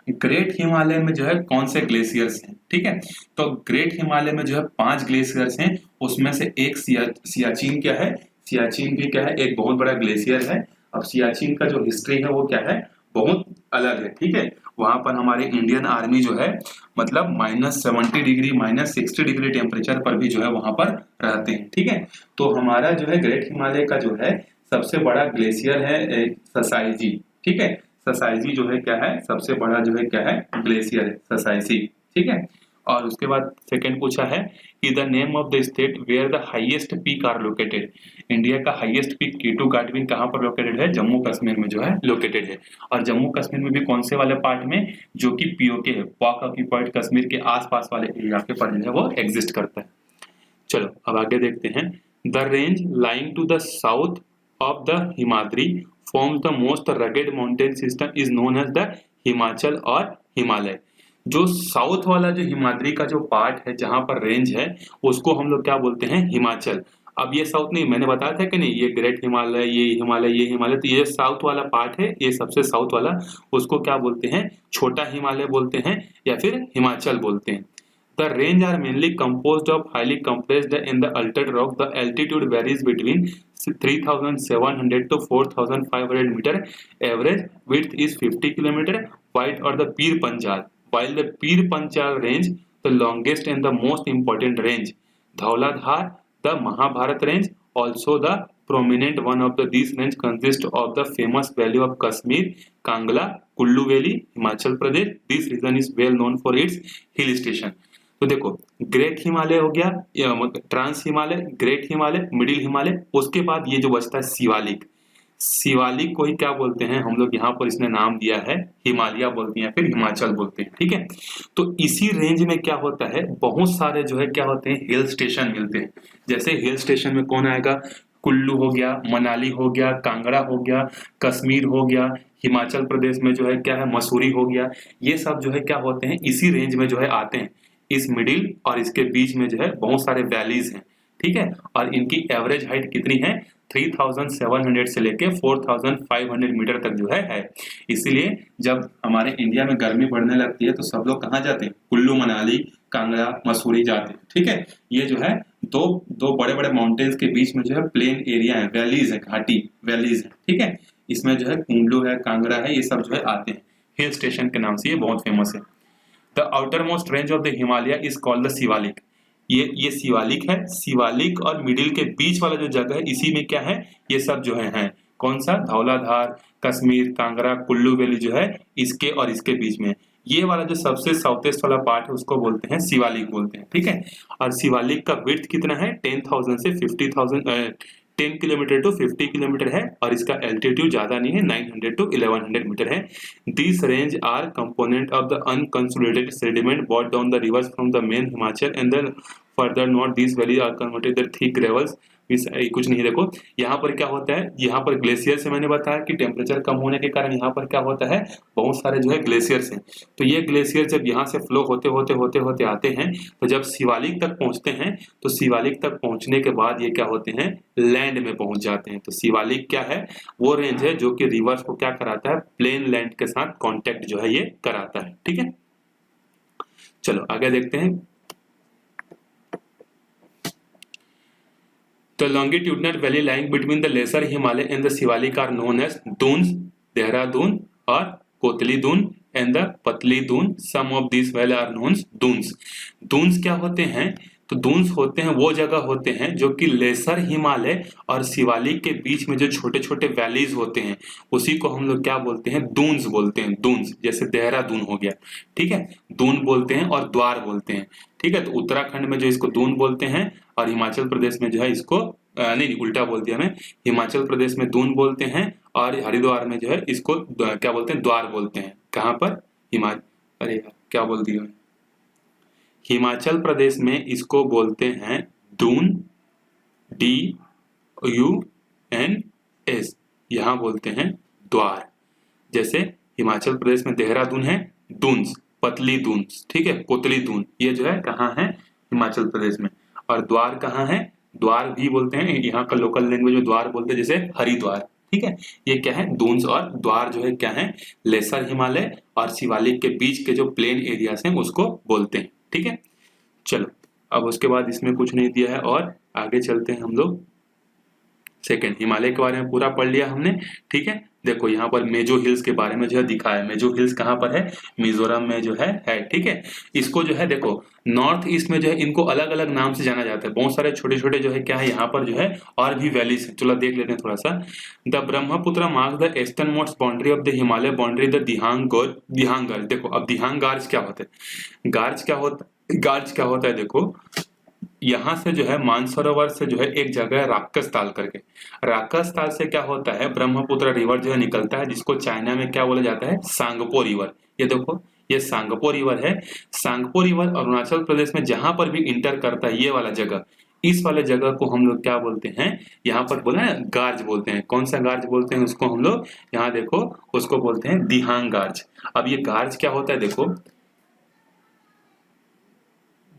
S1: Great Himalaya में जो है कौन से ग्लेशियर्स हैं? ठीक है, तो ग्रेट हिमालय में जो है 5 ग्लेशियर्स हैं। उसमें से एक सियाचिन क्या है, सियाचिन भी क्या है, एक बहुत बड़ा ग्लेशियर है। अब सियाचिन का जो हिस्ट्री है वो क्या है, बहुत अलग है। ठीक है, वहां पर हमारे इंडियन आर्मी जो है मतलब -70 डिग्री -60 डिग्री टेम्परेचर पर भी जो है वहां पर रहते हैं। ठीक है, तो हमारा जो है ग्रेट हिमालय का जो है सबसे बड़ा ग्लेशियर है ससाईजी। ठीक है, ससाईजी जो है क्या है, सबसे बड़ा जो है क्या है, ग्लेशियर है ससाईजी। ठीक है, और उसके बाद सेकंड पूछा है कि the name of the state where the highest peak are located. India का हाईएस्ट पीक K2 गाडविन कहाँ पर लोकेटेड है, जम्मू कश्मीर में जो है लोकेटेड है। और जम्मू कश्मीर में भी कौन से वाले पार्ट में, जो कि POK है, पाक ऑक्यूपाइड कश्मीर के आसपास वाले इलाके पर जो है वो एग्जिस्ट करता है। चलो अब आगे देखते हैं। The range lying to the south of the Himadri forms the most rugged mountain system is known as the Himachal और हिमालय। जो साउथ वाला जो हिमाद्री का जो पार्ट है, जहां पर रेंज है, उसको हम लोग क्या बोलते हैं, हिमाचल। अब ये साउथ नहीं, मैंने बताया था कि नहीं, ये ग्रेट हिमालय, ये हिमालय, ये हिमालय, तो ये साउथ वाला पार्ट है, ये सबसे साउथ वाला, उसको क्या बोलते हैं, छोटा हिमालय बोलते हैं या फिर हिमाचल बोलते हैं।
S2: The range are mainly composed of highly compressed and the altered rock. The altitude varies between 3,700 to 4,500 meter. Average width is 50 kilometer wide or the Pir Panjal. While the Pir Panjal range, the longest and the most important range, Dhauladhar, the Mahabharat range, also the prominent one of these range consists of the famous valley of Kashmir, Kangla, Kullu Valley, Himachal Pradesh. This region is well known for its hill station. तो देखो ग्रेट हिमालय हो गया, trans Himalaya, great Himalaya, middle Himalaya, उसके बाद ये जो बचता है शिवालिक, शिवालिक को ही क्या बोलते हैं हम लोग, यहाँ पर इसने नाम दिया है हिमालय बोलते हैं, फिर हिमाचल बोलते हैं, ठीक है। तो इसी रेंज में क्या होता है, बहुत सारे जो है क्या होते हैं हिल स्टेशन मिलते हैं। जैसे हिल स्टेशन में कौन आएगा, कुल्लू हो गया, मनाली हो गया, कांगड़ा हो गया, कश्मीर हो गया, हिमाचल प्रदेश में जो है क्या है मसूरी हो गया, ये सब जो है क्या होते हैं इसी रेंज में जो है आते हैं। इस मिडिल और इसके बीच में जो है बहुत सारे वैलीज हैं, ठीक है, और इनकी एवरेज हाइट कितनी है 3,700 से लेके 4,500 मीटर तक जो है। इसीलिए जब हमारे इंडिया में गर्मी बढ़ने लगती है तो सब लोग कहाँ जाते हैं, कुल्लू मनाली कांगड़ा मसूरी जाते हैं, ठीक है। ये जो है दो बड़े बड़े माउंटेन्स के बीच में जो है प्लेन एरिया है, वैलीज है, घाटी वैलीज है, ठीक है। इसमें जो है कुल्लू है, कांगड़ा है, ये सब जो है आते हैं हिल स्टेशन के नाम से, ये बहुत फेमस है। The outer most range of the Himalaya is called the Shivalik. ये शिवालिक है, शिवालिक और मिडिल के बीच वाला जो जगह है इसी में क्या है ये सब जो है कौन सा, धौलाधार, कश्मीर, कांगड़ा, कुल्लू वैली जो है इसके और इसके बीच में, ये वाला जो सबसे साउथेस्ट वाला पार्ट है उसको बोलते हैं शिवालिक बोलते हैं, ठीक है। और शिवालिक का विड्थ कितना है 10,000 से 50,000 10 किलोमीटर टू 50 किलोमीटर है, और इसका एल्टीट्यूड ज्यादा नहीं है, 900 टू 1100 मीटर है। This range are component of the unconsolidated sediment brought down the rivers from the main Himachal and then further north this valley are converted the thick gravels. कुछ नहीं, देखो यहाँ पर क्या होता है, यहाँ पर ग्लेशियर से मैंने बताया कि टेम्परेचर कम होने के कारण यहाँ पर क्या होता है बहुत सारे जो है ग्लेशियर्स हैं। तो ये ग्लेशियर जब यहाँ से फ्लो होते होते होते होते आते हैं तो जब शिवालिक तक पहुँचते हैं तो शिवालिक तक पहुँचने के बाद ये क्या होते हैं लैंड में पहुँच जाते हैं। तो शिवालिक क्या है, वो रेंज है जो कि रिवर्स को क्या कराता है, प्लेन लैंड के साथ कॉन्टेक्ट जो है ये कराता है, ठीक है। चलो आगे देखते हैं। The longitudinal valley lying between the lesser Himalaya and the Shivalik are known as Duns, Dehradun or Kotli Dun and the Patli Dun. Some of these valleys are known as Duns. Duns क्या होते हैं, तो दून्स होते हैं वो जगह होते हैं जो कि लेसर हिमालय और शिवालिक के बीच में जो छोटे छोटे वैलीज होते हैं उसी को हम लोग क्या बोलते हैं दून्स बोलते हैं। दून्स जैसे देहरादून हो गया, ठीक है, दून बोलते हैं और द्वार बोलते हैं, ठीक है। तो उत्तराखंड में जो इसको दून बोलते हैं और हिमाचल प्रदेश में जो है इसको नहीं उल्टा बोल दिया मैं, हिमाचल प्रदेश में दून बोलते हैं और हरिद्वार में जो है इसको क्या बोलते हैं द्वार बोलते हैं। कहाँ पर अरे यार क्या बोल दिया, हिमाचल प्रदेश में इसको बोलते हैं दून, DUNS, यहाँ बोलते हैं द्वार। जैसे हिमाचल प्रदेश में देहरादून है दून्स, पतली दून्स, ठीक है, कोतली दून, ये जो है कहाँ है हिमाचल प्रदेश में। और द्वार कहाँ है, द्वार भी बोलते हैं, यहाँ का लोकल लैंग्वेज में द्वार बोलते हैं, जैसे हरिद्वार, ठीक है। ये क्या है दून्स और द्वार जो है क्या है लेसर हिमालय और शिवालिक के बीच के जो प्लेन एरियाज हैं उसको बोलते हैं, ठीक है। चलो अब उसके बाद इसमें कुछ नहीं दिया है और आगे चलते हैं हम लोग। सेकंड, हिमालय के बारे में पूरा पढ़ लिया हमने, ठीक है। देखो यहाँ पर मेजो हिल्स के बारे में जो है दिखा है, मेजो हिल्स कहाँ पर है, मिजोरम में जो है, ठीक है। इसको जो है देखो नॉर्थ ईस्ट में जो है इनको अलग अलग नाम से जाना जाता है, बहुत सारे छोटे छोटे जो है क्या है यहाँ पर जो है और भी वैलीज है। चलो देख लेते हैं थोड़ा सा। The Brahmaputra marks the eastern most boundary of the Himalaya boundary the दिहांग गार्ज। देखो अब दिहांग गार्ज क्या होता है, गार्ज क्या होता है, देखो यहाँ से जो है मानसरोवर से जो है एक जगह है राक्षस ताल करके, राक्षस ताल से क्या होता है ब्रह्मपुत्र रिवर जो है निकलता है जिसको चाइना में क्या बोला जाता है सांगपो रिवर। ये देखो ये सांगपो रिवर है, सांगपो रिवर अरुणाचल प्रदेश में जहां पर भी इंटर करता है ये वाला जगह, इस वाले जगह को हम लोग क्या बोलते हैं, यहाँ पर बोला है गार्ज बोलते हैं। कौन सा गार्ज बोलते हैं उसको हम लोग, यहाँ देखो उसको बोलते हैं दिहांग गार्ज। अब ये गार्ज क्या होता है, देखो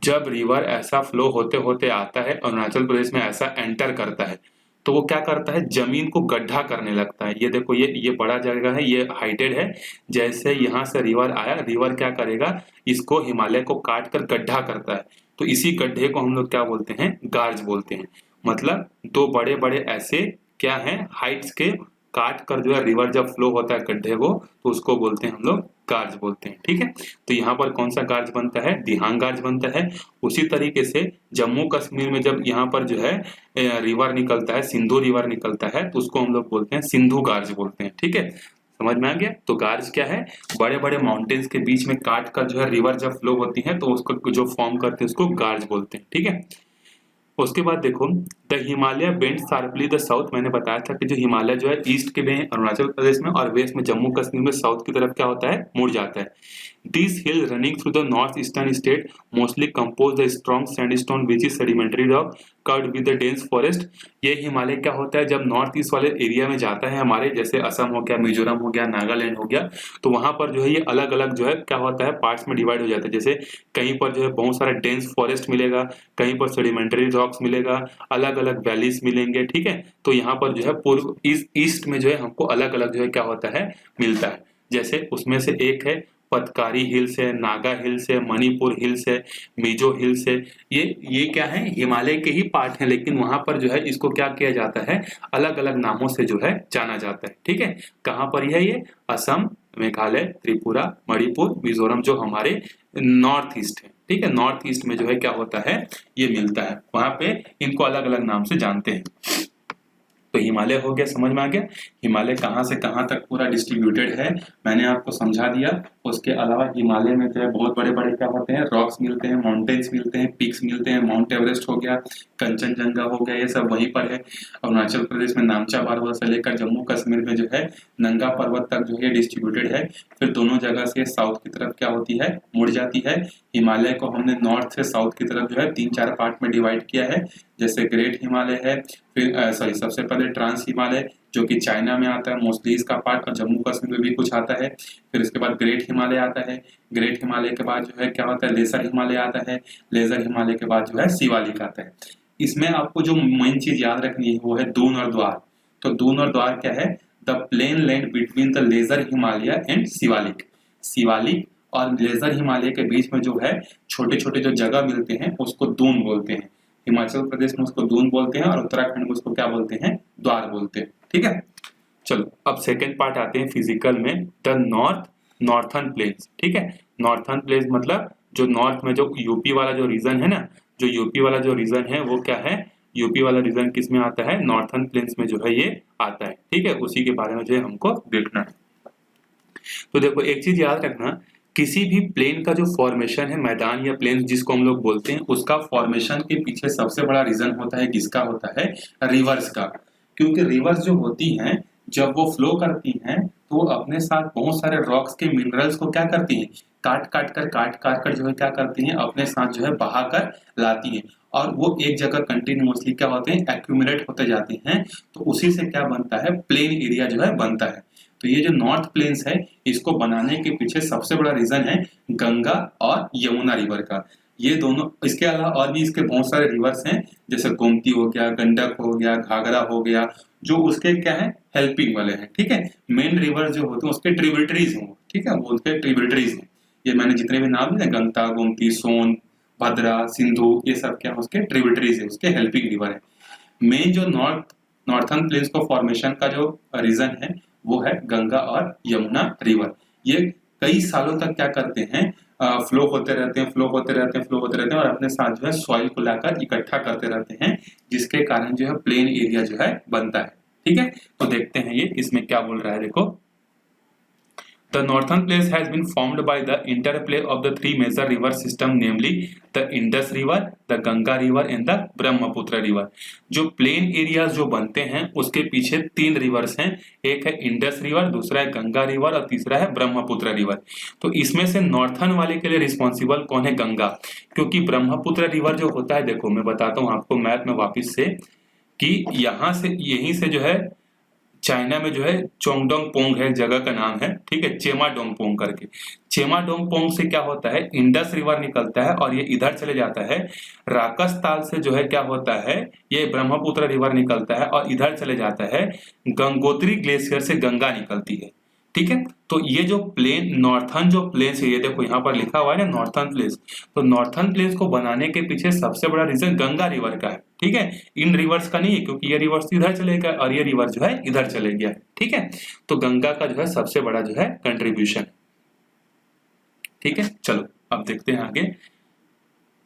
S2: जब रिवर ऐसा फ्लो होते होते आता है अरुणाचल प्रदेश में ऐसा एंटर करता है तो तो वो क्या करता है, जमीन को गड्ढा करने लगता है। ये देखो ये बड़ा जगह है, ये हाइटेड है। जैसे यहाँ से रिवर आया, रिवर क्या करेगा, इसको हिमालय को काट कर गड्ढा करता है। तो इसी गड्ढे को हम लोग क्या बोलते हैं, गार्ज बोलते हैं। मतलब दो बड़े बड़े ऐसे क्या है, हाइट्स के काट कर जो है रिवर जब फ्लो होता है गड्ढे को, तो उसको बोलते हैं हम लोग गार्ज बोलते हैं। ठीक है, तो यहाँ पर कौन सा गार्ज बनता है, दिहांग गार्ज बनता है। उसी तरीके से जम्मू कश्मीर में जब यहाँ पर जो है रिवर निकलता है, सिंधु रिवर निकलता है, तो उसको हम लोग बोलते हैं सिंधु गार्ज बोलते हैं। ठीक है, समझ में आ गया। तो गार्ज क्या है, बड़े बड़े माउंटेन्स के बीच में काट कर जो है रिवर जब फ्लो होती है तो उसको जो फॉर्म करते हैं उसको गार्ज बोलते हैं। ठीक है, उसके बाद देखो, the Himalaya bend sharply the south. मैंने बताया था कि जो हिमालय जो है ईस्ट के में अरुणाचल प्रदेश में और वेस्ट में जम्मू कश्मीर में साउथ की तरफ क्या होता है, मुड़ जाता है। This hill running through the north eastern state mostly compose the strong sandstone which is sedimentary rock covered with the dense forest. ये हिमालय क्या होता है, जब नॉर्थ ईस्ट वाले एरिया में जाता है हमारे, जैसे असम हो गया, मिजोरम हो गया, नागालैंड हो गया, तो वहां पर जो है ये अलग अलग जो है क्या होता है, पार्ट्स में डिवाइड हो जाता है। जैसे कहीं पर जो है बहुत सारा डेंस फॉरेस्ट मिलेगा, कहीं पर सेडिमेंटरी रॉक्स मिलेगा, अलग अलग वैलीज मिलेंगे। ठीक है, तो यहाँ पर जो है पूर्व ईस्ट में जो है हमको अलग अलग जो है क्या होता है, मिलता है। जैसे उसमें से एक है पतकारी हिल्स है, नागा हिल्स है, मणिपुर हिल्स है, मिजो हिल्स है। ये क्या है, हिमालय के ही पार्ट है, लेकिन वहां पर जो है इसको क्या किया जाता है, अलग अलग नामों से जो है जाना जाता है। ठीक है, कहाँ पर है ये, असम, मेघालय, त्रिपुरा, मणिपुर, मिजोरम, जो हमारे नॉर्थ ईस्ट है। ठीक है, नॉर्थ ईस्ट में जो है क्या होता है, ये मिलता है, वहां पे इनको अलग अलग नाम से जानते हैं। तो हिमालय हो गया, समझ में आ गया। हिमालय कहाँ से कहाँ तक पूरा डिस्ट्रीब्यूटेड है मैंने आपको समझा दिया। उसके अलावा हिमालय में जो है बहुत बड़े बड़े क्या होते हैं, रॉक्स मिलते हैं, माउंटेन्स मिलते हैं, पीक्स मिलते हैं। माउंट एवरेस्ट हो गया, कंचनजंगा हो गया, ये सब वहीं पर है। अरुणाचल प्रदेश में नामचा पर्वत से लेकर जम्मू कश्मीर में जो है नंगा पर्वत तक जो है डिस्ट्रीब्यूटेड है। फिर दोनों जगह से साउथ की तरफ क्या होती है, मुड़ जाती है। हिमालय को हमने नॉर्थ से साउथ की तरफ जो है 3-4 पार्ट में डिवाइड किया है। जैसे ग्रेट हिमालय है, फिर सबसे पहले ट्रांस हिमालय जो कि चाइना में आता है मोस्टली इसका पार्ट, और जम्मू कश्मीर में भी कुछ आता है। फिर इसके बाद ग्रेट हिमालय आता है। ग्रेट हिमालय के बाद जो है क्या होता है, लेजर हिमालय आता है। लेजर हिमालय के बाद जो है शिवालिक आता है। इसमें आपको जो मेन चीज याद रखनी है वो है दून और द्वार। तो दून और द्वार क्या है, the plain land between the lesser Himalaya and Shivalik. Shivalik और लेजर हिमालय के बीच में जो है छोटे छोटे जो जगह मिलते हैं उसको दून बोलते हैं। हिमाचल प्रदेश में उसको दून बोलते हैं और उत्तराखंड में उसको क्या बोलते हैं, द्वार बोलते हैं। ठीक है, चलो अब सेकंड पार्ट आते हैं फिजिकल में, द नॉर्थर्न प्लेन्स। ठीक है, नॉर्थर्न प्लेन्स मतलब जो नॉर्थ में जो यूपी वाला जो रीजन है ना, जो यूपी वाला जो रीजन है वो क्या है, यूपी वाला रीजन किस में आता है, नॉर्थर्न प्लेन्स में जो है ये आता है। ठीक है, उसी के बारे में जो है हमको देखना है। तो देखो एक चीज याद रखना, किसी भी प्लेन का जो फॉर्मेशन है, मैदान या प्लेन जिसको हम लोग बोलते हैं, उसका फॉर्मेशन के पीछे सबसे बड़ा रीजन होता है किसका, होता है रिवर्स का। क्योंकि रिवर्स जो होती हैं जब वो फ्लो करती हैं तो वो अपने साथ बहुत सारे रॉक्स के मिनरल्स को क्या करती हैं, काट काट कर जो है क्या करती हैं, अपने साथ जो है बहा कर लाती हैं, और वो एक जगह कंटिन्यूअसली क्या होते हैं, एक्यूमुलेट होते जाते हैं। तो उसी से क्या बनता है, प्लेन एरिया जो है बनता है। तो ये जो नॉर्थ प्लेन्स है इसको बनाने के पीछे सबसे बड़ा रीजन है गंगा और यमुना रिवर का। ये दोनों, इसके अलावा और भी इसके बहुत सारे रिवर्स हैं, जैसे गोमती हो गया, गंडक हो गया, घाघरा हो गया, जो उसके क्या है, हेल्पिंग वाले हैं। ठीक है, मेन रिवर जो होते हैं उसके ट्रिब्यूटरीज हैं। ठीक है, वो उसके ट्रिब्यूटरीज हैं। ये मैंने जितने भी नाम लिए, गंगा, गोमती, सोन, भद्रा, सिंधु, ये सब क्या उसके ट्रिब्यूटरीज है, उसके हेल्पिंग रिवर है। मेन जो नॉर्थर्न प्लेन्स को फॉर्मेशन का जो रीजन है वो है गंगा और यमुना रिवर। ये कई सालों तक क्या करते हैं, फ्लो होते रहते हैं और अपने साथ जो है सॉइल को लाकर इकट्ठा करते रहते हैं, जिसके कारण जो है प्लेन एरिया जो है बनता है। ठीक है, तो देखते हैं ये इसमें क्या बोल रहा है। देखो, the northern plains has been formed by the interplay of the three major river system, namely the Indus River, the Ganga River and the Brahmaputra River। जो प्लेन एरियाज जो बनते हैं उसके पीछे 3 रिवर्स हैं, एक है इंडस रिवर, दूसरा है गंगा रिवर और तीसरा है ब्रह्मपुत्र रिवर। तो इसमें से नॉर्थर्न वाले के लिए रिस्पॉन्सिबल कौन है, गंगा। क्योंकि ब्रह्मपुत्र रिवर जो होता है, देखो मैं बताता हूँ आपको मैप में वापिस से, कि यहाँ से यहीं से जो है चाइना में जो है चोंगडोंगपोंग है, जगह का नाम है, ठीक है, चेमाडोंगपोंग करके। चेमाडोंगपोंग से क्या होता है, इंडस रिवर निकलता है और ये इधर चले जाता है। राकसताल से जो है क्या होता है, ये ब्रह्मपुत्र रिवर निकलता है और इधर चले जाता है। गंगोत्री ग्लेशियर से गंगा निकलती है, ठीक है। तो ये जो प्लेन, नॉर्थर्न जो प्लेन्स है, ये देखो यहाँ पर लिखा हुआ है ना नॉर्थर्न प्लेन्स, तो नॉर्थर्न प्लेन्स को बनाने के पीछे सबसे बड़ा रीजन गंगा रिवर का है, ठीक है, इन रिवर्स का नहीं है, क्योंकि ये रिवर्स इधर चले गया और ये रिवर जो है इधर चले गया, ठीक है। तो गंगा का जो है सबसे बड़ा जो है कंट्रीब्यूशन, ठीक है। चलो अब देखते हैं आगे।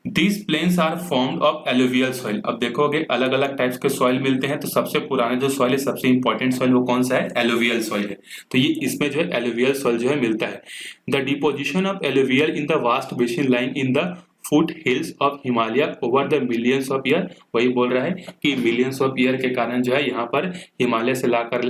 S2: These plains are formed of alluvial soil। अब देखोगे अलग अलग टाइप्स के सॉइल मिलते हैं, तो सबसे पुराने जो सॉइल है, सबसे इंपॉर्टेंट सॉइल वो कौन सा है, एलुवियल सॉइल है। तो ये इसमें जो है एलुवियल सॉइल जो है मिलता है। The deposition of alluvial in the vast basin lying in the foot hills of Himalaya over the millions of year, वही बोल रहा है कि मिलियंस ऑफ ईयर के कारण जो है यहाँ पर हिमालय से लाकर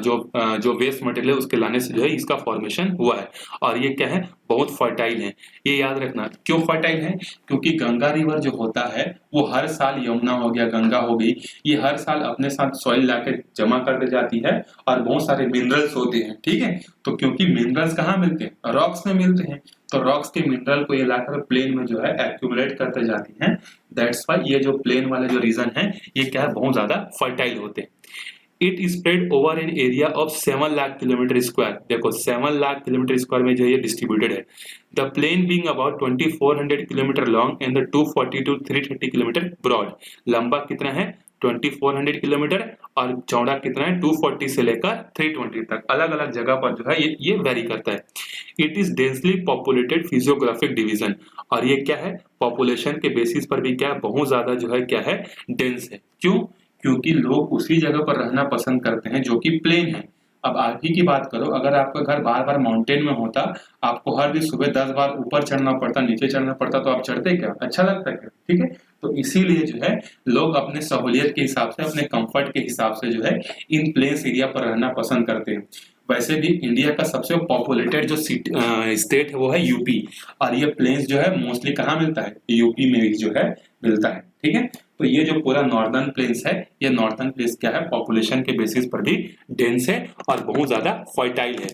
S2: जो वेस्ट मटेरियल है उसके लाने से जो है इसका फॉर्मेशन हुआ है। और ये क्या है, बहुत फर्टाइल है। ये याद रखना, क्यों फर्टाइल है, क्योंकि गंगा रिवर जो होता है वो हर साल, यमुना हो गया, गंगा हो गई, ये हर साल अपने साथ सॉइल लाके जमा कर दे जाती है और बहुत सारे मिनरल्स होते हैं, ठीक है। तो क्योंकि मिनरल्स कहाँ मिलते हैं, रॉक्स में मिलते हैं, तो रॉक्स के मिनरल को ये लाकर प्लेन में जो है एक्यूमुलेट करते जाती हैं। दैट्स व्हाई ये जो प्लेन वाले जो रीजन है ये क्या है, बहुत ज्यादा फर्टाइल होते हैं। It spread over an area of 7 lakh kilometre square. देखो 7 लाख किलोमीटर स्क्वायर में जो ये डिस्ट्रीब्यूटेड है। The plain being about 2400 kilometre long and the 240 to 330 kilometre broad. लंबा कितना है, 2400 किलोमीटर, और चौड़ा कितना है, 240 से लेकर 320 तक। अलग अलग जगह पर जो है ये वेरी करता है। It is densely populated physiographic division. और ये क्या है, पॉपुलेशन के बेसिस पर भी क्या है, बहुत ज्यादा जो है क्या है, डेंस है। क्यों, क्योंकि लोग उसी जगह पर रहना पसंद करते हैं जो कि प्लेन है। अब आप ही की बात करो, अगर आपका घर बार बार माउंटेन में होता, आपको हर दिन सुबह 10 बार ऊपर चढ़ना पड़ता, नीचे चढ़ना पड़ता, तो आप चढ़ते क्या, अच्छा लगता क्या, ठीक है। तो इसीलिए जो है लोग अपने सहूलियत के हिसाब से, अपने कंफर्ट के हिसाब से जो है इन प्लेन्स एरिया पर रहना पसंद करते हैं। वैसे भी इंडिया का सबसे पॉपुलेटेड जो स्टेट है वो है यूपी, और ये प्लेन्स जो है मोस्टली कहाँ मिलता है, यूपी में जो है मिलता है, ठीक है। तो ये जो पूरा नॉर्दर्न प्लेन्स है, ये नॉर्दर्न प्लेन्स क्या है, पॉपुलेशन के बेसिस पर भी डेंस है और बहुत ज्यादा फर्टाइल है।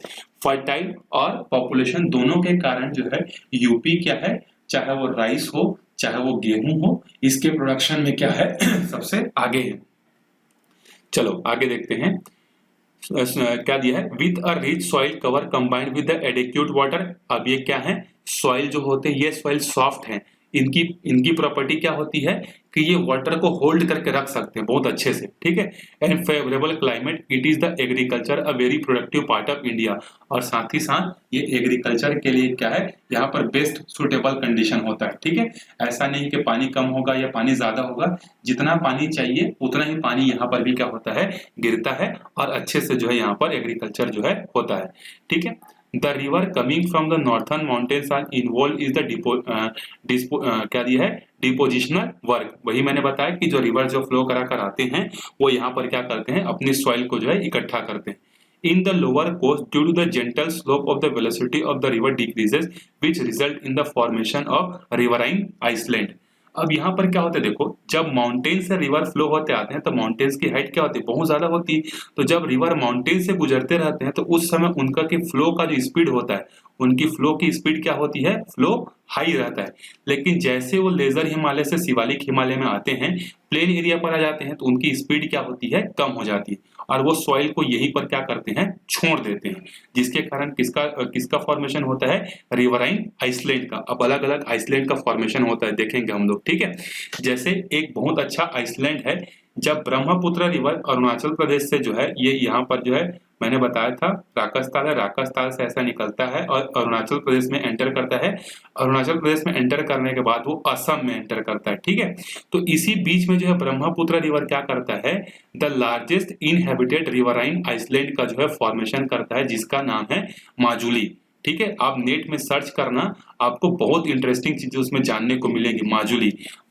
S2: फर्टाइल और पॉपुलेशन दोनों के कारण जो है यूपी क्या है, चाहे वो राइस हो चाहे वो गेहूं हो, इसके प्रोडक्शन में क्या है सबसे आगे है। चलो आगे देखते हैं क्या दिया है, with a rich soil cover combined with the adequate water. अब ये क्या है, सॉइल जो होते हैं ये सॉइल सॉफ्ट है, इनकी प्रॉपर्टी क्या होती है कि ये वाटर को होल्ड करके रख सकते हैं बहुत अच्छे से, ठीक है। And favourable climate, it is the agriculture a very productive part of India. और साथ ही साथ ये एग्रीकल्चर के लिए क्या है, यहाँ पर बेस्ट सुटेबल कंडीशन होता है, ठीक है। ऐसा नहीं कि पानी कम होगा या पानी ज्यादा होगा, जितना पानी चाहिए उतना ही पानी यहाँ पर भी क्या होता है, गिरता है, और अच्छे से जो है यहाँ पर एग्रीकल्चर जो है होता है, ठीक है। The river coming from the northern mountains are involved is the क्या दिया है, डिपोजिशनल वर्क। वही मैंने बताया कि जो रिवर जो फ्लो करा कर आते हैं वो यहाँ पर क्या करते हैं, अपनी सॉइल को जो है इकट्ठा करते हैं। In the lower coast, due to the gentle slope of the velocity of the river decreases, which result in the formation of riverine island। अब यहाँ पर क्या होता है, देखो जब माउंटेन से रिवर फ्लो होते आते हैं तो माउंटेन्स की हाइट क्या होती है, बहुत ज्यादा होती है। तो जब रिवर माउंटेन से गुजरते रहते हैं तो उस समय उनका की फ्लो का जो स्पीड होता है, उनकी फ्लो की स्पीड क्या होती है, फ्लो हाई रहता है। लेकिन जैसे वो लेजर हिमालय से शिवालिक हिमालय में आते हैं, प्लेन एरिया पर आ जाते हैं, तो उनकी स्पीड क्या होती है, कम हो जाती है, और वो सॉइल को यहीं पर क्या करते हैं, छोड़ देते हैं, जिसके कारण किसका फॉर्मेशन होता है, रिवराइन आइसलैंड का। अब अलग अलग आइसलैंड का फॉर्मेशन होता है, देखेंगे हम लोग, ठीक है। जैसे एक बहुत अच्छा आइसलैंड है, जब ब्रह्मपुत्र रिवर अरुणाचल प्रदेश से जो है, ये यहाँ पर जो है मैंने बताया था राकसताल है, राकसताल से ऐसा निकलता है और अरुणाचल प्रदेश में एंटर करता है। अरुणाचल प्रदेश में एंटर करने के बाद वो असम में एंटर करता है, ठीक है। तो इसी बीच में जो है ब्रह्मपुत्र रिवर क्या करता है, the largest inhabited riverine island का जो है फॉर्मेशन करता है, जिसका नाम है माजुली, ठीक है। आप नेट में सर्च करना, आपको बहुत इंटरेस्टिंग चीजें उसमें जानने को मिलेंगी।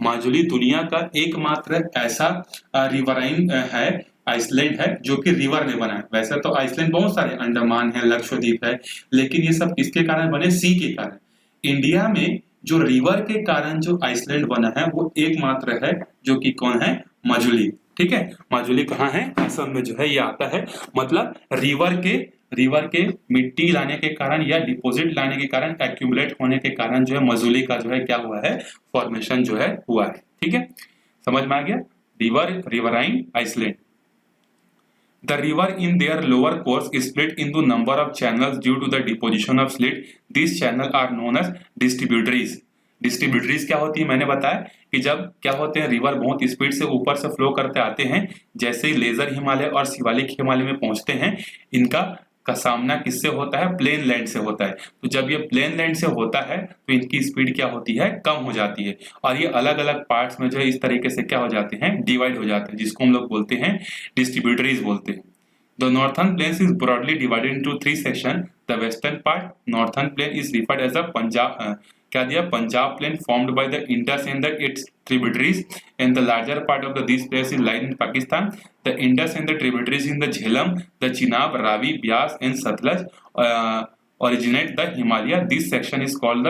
S2: माजुली दुनिया का एकमात्र ऐसा रिवराइन है, आइसलैंड है जो कि रिवर ने बना है। वैसे तो आइसलैंड बहुत सारे, अंडमान है, लक्षद्वीप है, लेकिन ये सब किसके कारण बने, सी के कारण। इंडिया में जो रिवर के कारण जो आइसलैंड बना है वो एकमात्र है, जो कि कौन है, माजुली, ठीक है, माजुली कहाँ है, असम में जो है ये आता है। मतलब रिवर के मिट्टी लाने के कारण या डिपॉजिट लाने के कारण, एक्यूमुलेट होने के कारण जो है मजुली का जो है क्या हुआ है, फॉर्मेशन जो है हुआ है। ठीक है, समझ में आ गया। Riverine island. The river in their lower course is split into number of channels due to the deposition of slit. These channels are known as distributaries. Distributaries क्या होती है, मैंने बताया कि जब क्या होते हैं, रिवर बहुत स्पीड से ऊपर से फ्लो करते आते हैं, जैसे ही लेजर हिमालय और शिवालिक हिमालय में पहुंचते हैं, इनका का सामना किससे होता है, प्लेन लैंड से होता है। तो जब ये प्लेन लैंड से होता है तो इनकी स्पीड क्या होती है, कम हो जाती है, और ये अलग अलग पार्ट्स में जो है इस तरीके से क्या हो जाते हैं, डिवाइड हो जाते हैं, जिसको हम लोग बोलते हैं डिस्ट्रीब्यूटरीज बोलते हैं। The northern plains is broadly divided into three sections. The western part, northern plain, is referred as the Punjab plain, formed by the Indus and its tributaries, and the larger part of these places is lying in Pakistan. The Indus and the tributaries in the Jhelum, the Chenab, Ravi, Byas, and Satluj originate the Himalaya. This section is called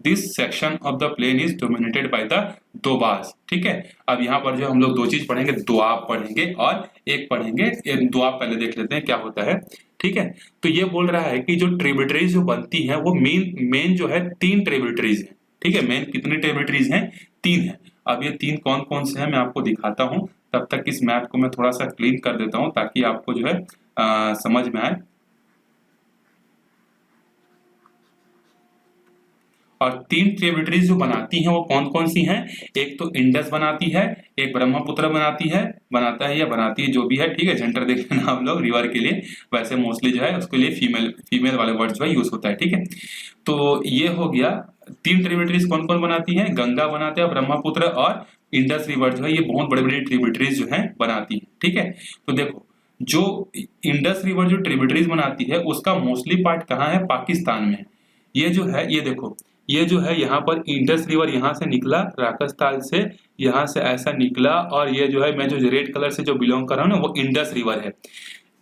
S2: this section of the plain is dominated by the दोबास। ठीक है, अब यहाँ पर जो हम लोग दो चीज पढ़ेंगे, दोआब पढ़ेंगे और एक पढ़ेंगे, दोआब पहले देख लेते हैं क्या होता है। ठीक है, तो ये बोल रहा है कि जो ट्रिब्यूटरीज जो बनती हैं वो मेन जो है 3 ट्रिब्यूटरीज है। ठीक है, मेन कितनी ट्रिब्यूटरीज हैं, 3 है। अब ये 3 कौन कौन से हैं मैं आपको दिखाता हूँ, तब तक इस मैप को मैं थोड़ा सा क्लीन कर देता हूँ ताकि आपको जो है समझ में आए। और 3 ट्रिब्यूटरीज जो बनाती हैं वो कौन कौन सी हैं, एक तो इंडस बनाती है, एक ब्रह्मपुत्र बनाता है या बनाती है, जो भी है। ठीक है, जेंडर देख लेना आप लोग रिवर के लिए, वैसे मोस्टली जो है उसके लिए फीमेल वाले वर्ड जो है यूज होता है। ठीक है, तो ये हो गया 3 ट्रिब्यूटरीज कौन कौन बनाती है, गंगा बनाते हैं, ब्रह्मपुत्र और इंडस रिवर जो है ये बहुत बड़ी बड़ी ट्रिब्यूटरीज जो है बनाती है। ठीक है, तो देखो जो इंडस रिवर जो ट्रिब्यूटरीज बनाती है उसका मोस्टली पार्ट कहाँ है, पाकिस्तान में। ये जो है, ये देखो, ये जो है यहाँ पर इंडस रिवर यहाँ से निकला, राजस्थान से यहाँ से ऐसा निकला, और ये जो है मैं जो रेड कलर से जो बिलोंग कर रहा हूँ ना वो इंडस रिवर है।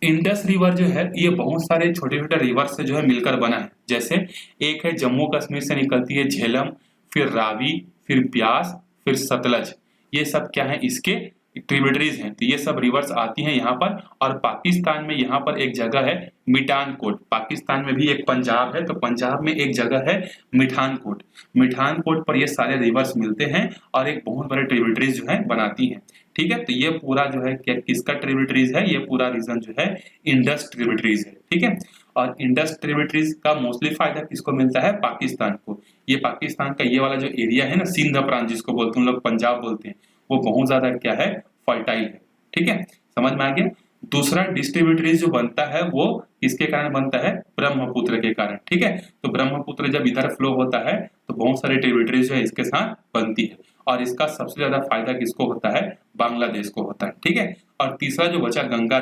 S2: इंडस रिवर जो है ये बहुत सारे छोटे छोटे रिवर से जो है मिलकर बना है। जैसे एक है जम्मू कश्मीर से निकलती है झेलम, फिर रावी, फिर ब्यास, फिर सतलज, ये सब क्या है, इसके ट्रिब्यूटरीज हैं। तो ये सब रिवर्स आती हैं यहाँ पर। और पाकिस्तान में यहाँ पर एक जगह है मिठानकोट, पाकिस्तान में भी एक पंजाब है, तो पंजाब में एक जगह है मिठानकोट। मिठानकोट पर ये सारे रिवर्स मिलते हैं और एक बहुत बड़े ट्रिब्यूटरीज जो है बनाती हैं। ठीक है, तो ये पूरा जो है क्या किसका ट्रिब्यूटरीज है, ये पूरा रीजन जो है इंडस ट्रिब्यूटरीज है। ठीक है, और इंडस ट्रिब्यूटरीज का मोस्टली फायदा किसको मिलता है, पाकिस्तान को। ये पाकिस्तान का ये वाला जो एरिया है ना, सिंध प्रांत जिसको बोलते हैं हम लोग, पंजाब बोलते हैं, वो बहुत ज्यादा क्या है, फर्टाइल है। ठीक है, समझ में आ गया। दूसरा डिस्ट्रीब्यूटरीज जो बनता है वो किसके कारण बनता है, ब्रह्मपुत्र के कारण। ठीक है, तो ब्रह्मपुत्र जब इधर फ्लो होता है तो बहुत सारे ट्रिब्यूटरीज जो है इसके साथ बनती है, और इसका सबसे ज्यादा फायदा किसको होता है, बांग्लादेश को होता है। ठीक है, और तीसरा जो बचा गंगा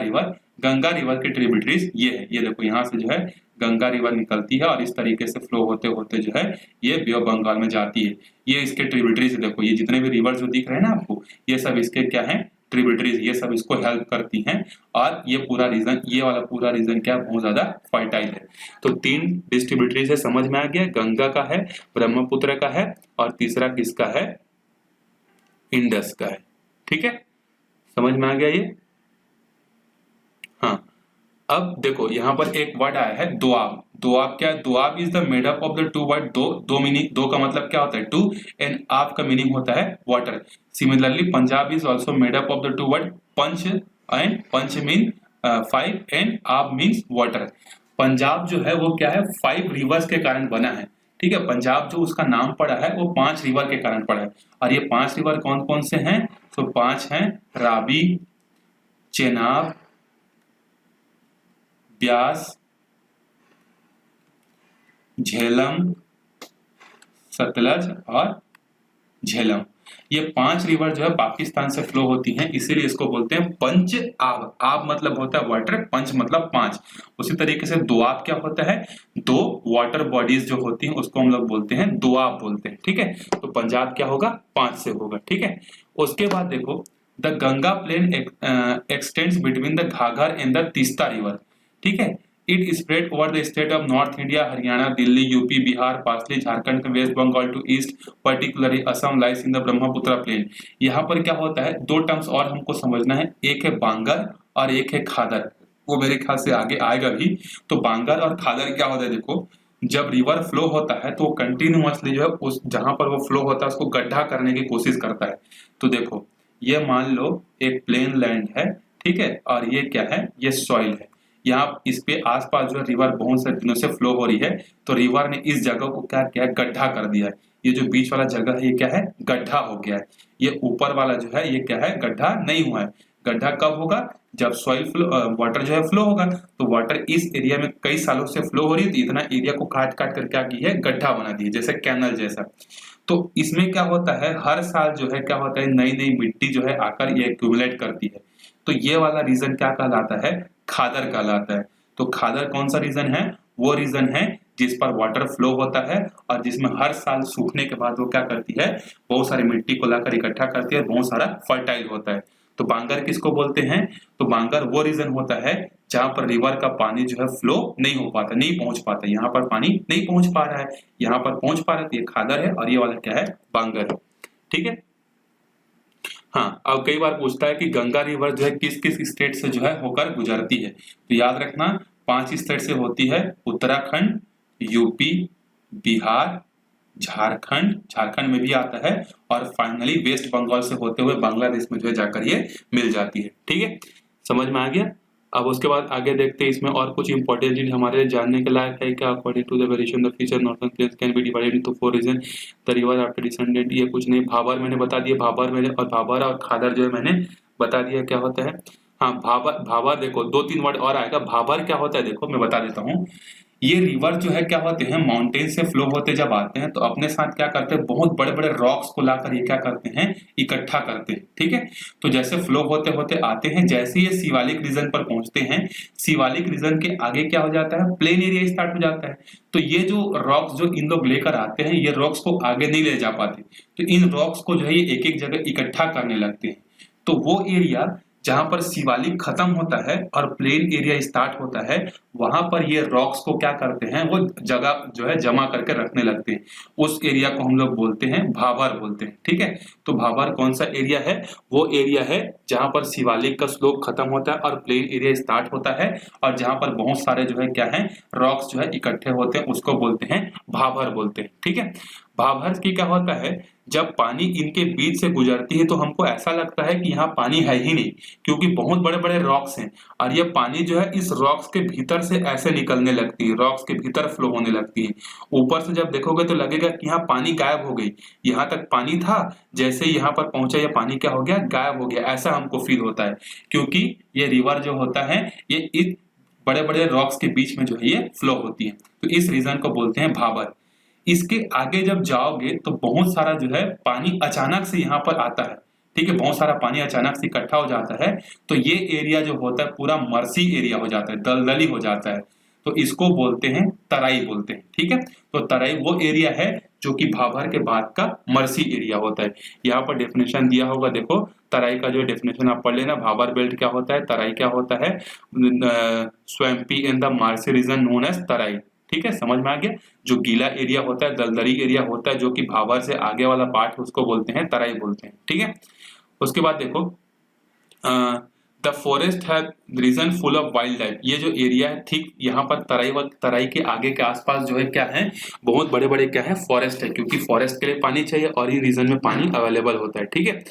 S2: रिवर के ट्रिब्यूटरीज ये है, ये देखो यहाँ से जो है गंगा रिवर निकलती है और इस तरीके से फ्लो होते होते जो है ये बे ऑफ बंगाल में जाती है। ये इसके ट्रिब्यूटरीज देखो, ये जितने भी रिवर जो दिख रहे हैं ना आपको, ये सब इसके क्या है, ट्रिब्यूटरीज, ये सब इसको हेल्प करती हैं। और ये पूरा रीजन, ये वाला पूरा रीजन क्या बहुत ज्यादा फर्टाइल है। तो 3 डिस्ट्रीब्यूटरीज है, समझ में आ गया, गंगा का है, ब्रह्मपुत्र का है, और तीसरा किसका है, इंडस का है। ठीक है, समझ में आ गया ये। हाँ, अब देखो यहाँ पर एक वर्ड आया है दोआब। दोआब क्या है, Doab is the made up of the 2 word, दो मीनिंग, दो का मतलब क्या होता है 2, एंड आप का मीनिंग होता है water. Similarly Punjab is also made up of the 2 word पंच, एंड पंच मीन 5 एंड आप मीन्स वाटर। पंजाब जो है वो क्या है, 5 रिवर्स के कारण बना है। ठीक है, पंजाब जो उसका नाम पड़ा है वो 5 रिवर के कारण पड़ा है। और ये 5 रिवर कौन कौन से हैं, तो 5 हैं, रावी, चेनाब, ब्यास, झेलम, सतलज और झेलम। ये 5 रिवर जो है पाकिस्तान से फ्लो होती हैं, इसीलिए इसको बोलते हैं पंच आब। आब मतलब होता है वाटर, पंच मतलब 5। उसी तरीके से दोआब क्या होता है, 2 वाटर बॉडीज जो होती हैं उसको हम लोग बोलते हैं दोआब बोलते हैं। ठीक है, तो पंजाब क्या होगा, 5 से होगा। ठीक है, उसके बाद देखो the Ganga plain extends between the Ghaghara and the Teesta river. ठीक है, It spread over the state of North India, Haryana, Delhi, UP, Bihar, partly Jharkhand, West Bengal to east, particularly Assam lies in the Brahmaputra plain. यहाँ पर क्या होता है, दो टर्म्स और हमको समझना है, एक है बांगर और एक है खादर, वो मेरे ख्याल से आगे आएगा भी। तो बांगर और खादर क्या होता है, देखो जब रिवर फ्लो होता है तो वो कंटिन्यूअसली जो है उस जहां पर वो फ्लो होता है उसको गड्ढा करने की कोशिश करता है। तो देखो ये मान लो एक प्लेन लैंड है, ठीक है, और ये क्या है, ये सॉइल है। यहाँ इस पे आसपास जो है रिवर बहुत से दिनों से फ्लो हो रही है, तो रिवर ने इस जगह को क्या किया है, गड्ढा कर दिया है। ये जो बीच वाला जगह है ये क्या है, गड्ढा हो गया है। ये ऊपर वाला जो है ये क्या है, गड्ढा नहीं हुआ है। गड्ढा कब होगा, जब सॉइल फ्लो वाटर जो है फ्लो होगा। तो वाटर इस एरिया में कई सालों से फ्लो हो रही है, तो इतना एरिया को काट काट कर क्या की है, गड्ढा बना दी है, जैसे कैनल जैसा। तो इसमें क्या होता है, हर साल जो है क्या होता है, नई नई मिट्टी जो है आकर ये एक्यूमुलेट करती है। तो ये वाला रीजन क्या कहलाता है, खादर कहलाता है। तो खादर कौन सा रीजन है, वो रीजन है जिस पर वाटर फ्लो होता है और जिसमें हर साल सूखने के बाद वो क्या करती है, बहुत सारी मिट्टी को लाकर इकट्ठा करती है, बहुत सारा फर्टाइल होता है। तो बांगर किसको बोलते हैं, तो बांगर वो रीजन होता है जहां पर रिवर का पानी जो है फ्लो नहीं हो पाता, नहीं पहुंच पाता। यहाँ पर पानी नहीं पहुंच पा रहा है, यहाँ पर पहुंच पा रहा है, तो ये खादर है और ये वाला क्या है, बांगर है। ठीक है। हाँ, अब कई बार पूछता है कि गंगा रिवर जो है किस किस स्टेट से जो है होकर गुजरती है। तो याद रखना 5 स्टेट से होती है, उत्तराखंड, यूपी, बिहार, झारखंड में भी आता है, और फाइनली वेस्ट बंगाल से होते हुए बांग्लादेश में जो है जाकर ये मिल जाती है। ठीक है, समझ में आ गया। अब उसके बाद आगे देखते हैं इसमें और कुछ इंपॉर्टेंट चीज हमारे जानने के लायक है क्या। According to the variation the feature northern plains can be divided into 4 region, the river after descendant, ये कुछ नहीं। भाबर मैंने बता दिया, भाबर और खादर जो है मैंने बता दिया क्या होता है। हाँ, भाबर देखो 2-3 वर्ड और आएगा। भाबर क्या होता है, देखो मैं बता देता हूँ। ये रिवर जो है क्या होते हैं, माउंटेन से फ्लो होते जब आते हैं तो अपने साथ क्या करते हैं, बहुत बड़े बड़े रॉक्स को लाकर ये क्या करते हैं, इकट्ठा करते हैं। ठीक है, तो जैसे फ्लो होते होते आते हैं, जैसे ये शिवालिक रीजन पर पहुंचते हैं, शिवालिक रीजन के आगे क्या हो जाता है, प्लेन एरिया स्टार्ट हो जाता है। तो ये जो रॉक्स जो इन लोग लेकर आते हैं, ये रॉक्स को आगे नहीं ले जा पाते, तो इन रॉक्स को जो है ये एक एक जगह इकट्ठा करने लगते हैं। तो वो एरिया जहां पर शिवालिक खत्म होता है और प्लेन एरिया स्टार्ट होता है, वहां पर ये रॉक्स को क्या करते हैं, वो जगह जो है जमा करके रखने लगते हैं। उस एरिया को हम लोग बोलते हैं भाबर बोलते हैं। ठीक है, तो भाबर कौन सा एरिया है, वो एरिया है जहां पर शिवालिक का स्लोप खत्म होता है और प्लेन एरिया स्टार्ट होता है, और जहां पर बहुत सारे जो है क्या है, रॉक्स जो है इकट्ठे होते हैं, उसको बोलते हैं भाबर बोलते हैं। ठीक है, भाबर की क्या होता है, जब पानी इनके बीच से गुजरती है तो हमको ऐसा लगता है कि यहाँ पानी है ही नहीं, क्योंकि बहुत बड़े बड़े रॉक्स हैं, और ये पानी जो है इस रॉक्स के भीतर से ऐसे निकलने लगती है, रॉक्स के भीतर फ्लो होने लगती है। ऊपर से जब देखोगे तो लगेगा कि यहाँ पानी गायब हो गई, यहाँ तक पानी था, जैसे यहाँ पर पहुंचा ये पानी क्या हो गया, गायब हो गया, ऐसा हमको फील होता है, क्योंकि ये रिवर जो होता है ये इस बड़े बड़े रॉक्स के बीच में जो है ये फ्लो होती है। तो इस रीजन को बोलते हैं भाबर। इसके आगे जब जाओगे तो बहुत सारा जो है पानी अचानक से यहाँ पर आता है। ठीक है, बहुत सारा पानी अचानक से इकट्ठा हो जाता है, तो ये एरिया जो होता है पूरा मर्सी एरिया हो जाता है, दलदली हो जाता है, तो इसको बोलते हैं तराई बोलते हैं। ठीक है, तो तराई वो एरिया है जो कि भाबर के बाद का मर्सी एरिया होता है। यहाँ पर डेफिनेशन दिया होगा, देखो तराई का जो डेफिनेशन आप पढ़ लेना। भाबर बेल्ट क्या होता है, तराई क्या होता है, swampy in the marshy region known as Terai. ठीक है, समझ में आ गया। जो गीला एरिया होता है, दलदली एरिया होता है, जो कि भाबर से आगे वाला पार्ट उसको बोलते हैं तराई बोलते हैं। ठीक है, उसके बाद देखो द फॉरेस्ट है region full of wild life. ये जो एरिया है ठीक यहाँ पर तराई के आगे के आसपास जो है क्या है, बहुत बड़े बड़े क्या है, फॉरेस्ट है, क्योंकि फॉरेस्ट के लिए पानी चाहिए और इन रीजन में पानी अवेलेबल होता है। ठीक है,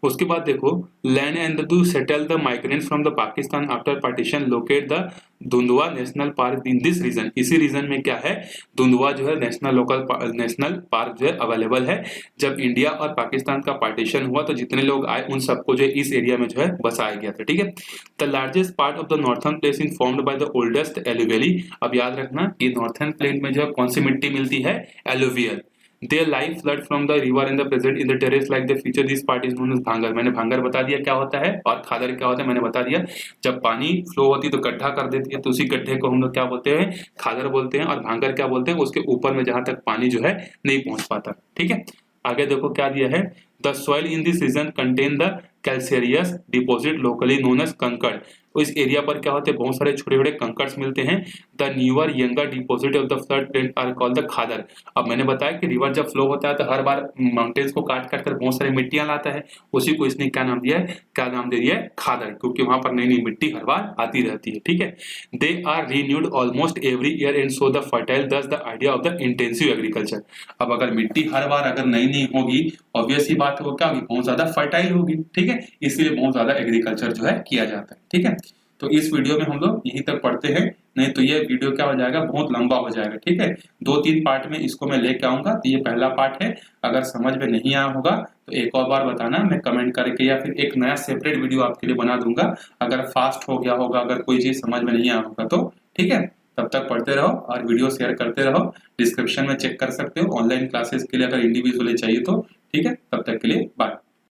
S2: उसके बाद देखो land and to settle the migrants from the Pakistan after partition locate the धुंधवा national park in this region. इसी रीजन में क्या है, धुंधवा जो है नेशनल पार्क जो है अवेलेबल है। जब इंडिया और पाकिस्तान का पार्टीशन हुआ तो जितने लोग आए उन सबको जो है इस एरिया में जो है बसाया गया था। ठीक है, the largest part of the northern plain is formed by the oldest alluvial. अब याद रखना कि नॉर्थर्न प्लेन में जो है कौन सी मिट्टी मिलती है, alluvial. They lie flood from the river in the present in the terrace like the feature this part is known as भांगर। मैंने भांगर बता दिया क्या होता है, और खादर क्या होता है मैंने बता दिया। जब पानी फ्लो होती है तो गड्ढा कर देती है, तो उसी गड्ढे को हम लोग क्या बोलते हैं, खादर बोलते हैं, और भांगर क्या बोलते हैं, उसके ऊपर में जहां तक पानी जो है नहीं पहुंच पाता। ठीक है, आगे देखो क्या दिया है, the soil in this region contain the calcareous deposit locally known as kankar. इस एरिया पर क्या होते हैं, बहुत सारे छोटे छोटे कंकर्स मिलते हैं। The newer younger deposit of the flood plain are called the khadar. अब मैंने बताया कि रिवर जब फ्लो होता है तो हर बार माउंटेन्स को काट काट कर बहुत सारी मिट्टियां लाता है, उसी को इसने क्या नाम दिया है, क्या नाम दे दिया है, खादर, क्योंकि वहां पर नई नई मिट्टी हर बार आती रहती है। ठीक है, they are renewed almost every year and so the fertile thus the idea of the intensive agriculture. अब अगर मिट्टी हर बार अगर नई नई होगी, ऑब्वियस ही बात है वो क्या होगी, बहुत ज्यादा फर्टाइल होगी। ठीक है, इसलिए बहुत ज्यादा एग्रीकल्चर जो है किया जाता है। ठीक है, तो इस वीडियो में हम लोग यहीं तक पढ़ते हैं, नहीं तो ये वीडियो क्या हो जाएगा, बहुत लंबा हो जाएगा। ठीक है, 2-3 पार्ट में इसको मैं लेके आऊंगा। तो ये पहला पार्ट है, अगर समझ में नहीं आया होगा तो एक और बार बताना, मैं कमेंट करके या फिर एक नया सेपरेट वीडियो आपके लिए बना दूंगा। अगर फास्ट हो गया होगा, अगर कोई चीज समझ में नहीं आया होगा तो ठीक है, तब तक पढ़ते रहो और वीडियो शेयर करते रहो। डिस्क्रिप्शन में चेक कर सकते हो ऑनलाइन क्लासेस के लिए, अगर इंडिविजुअली चाहिए तो। ठीक है, तब तक के लिए बाय।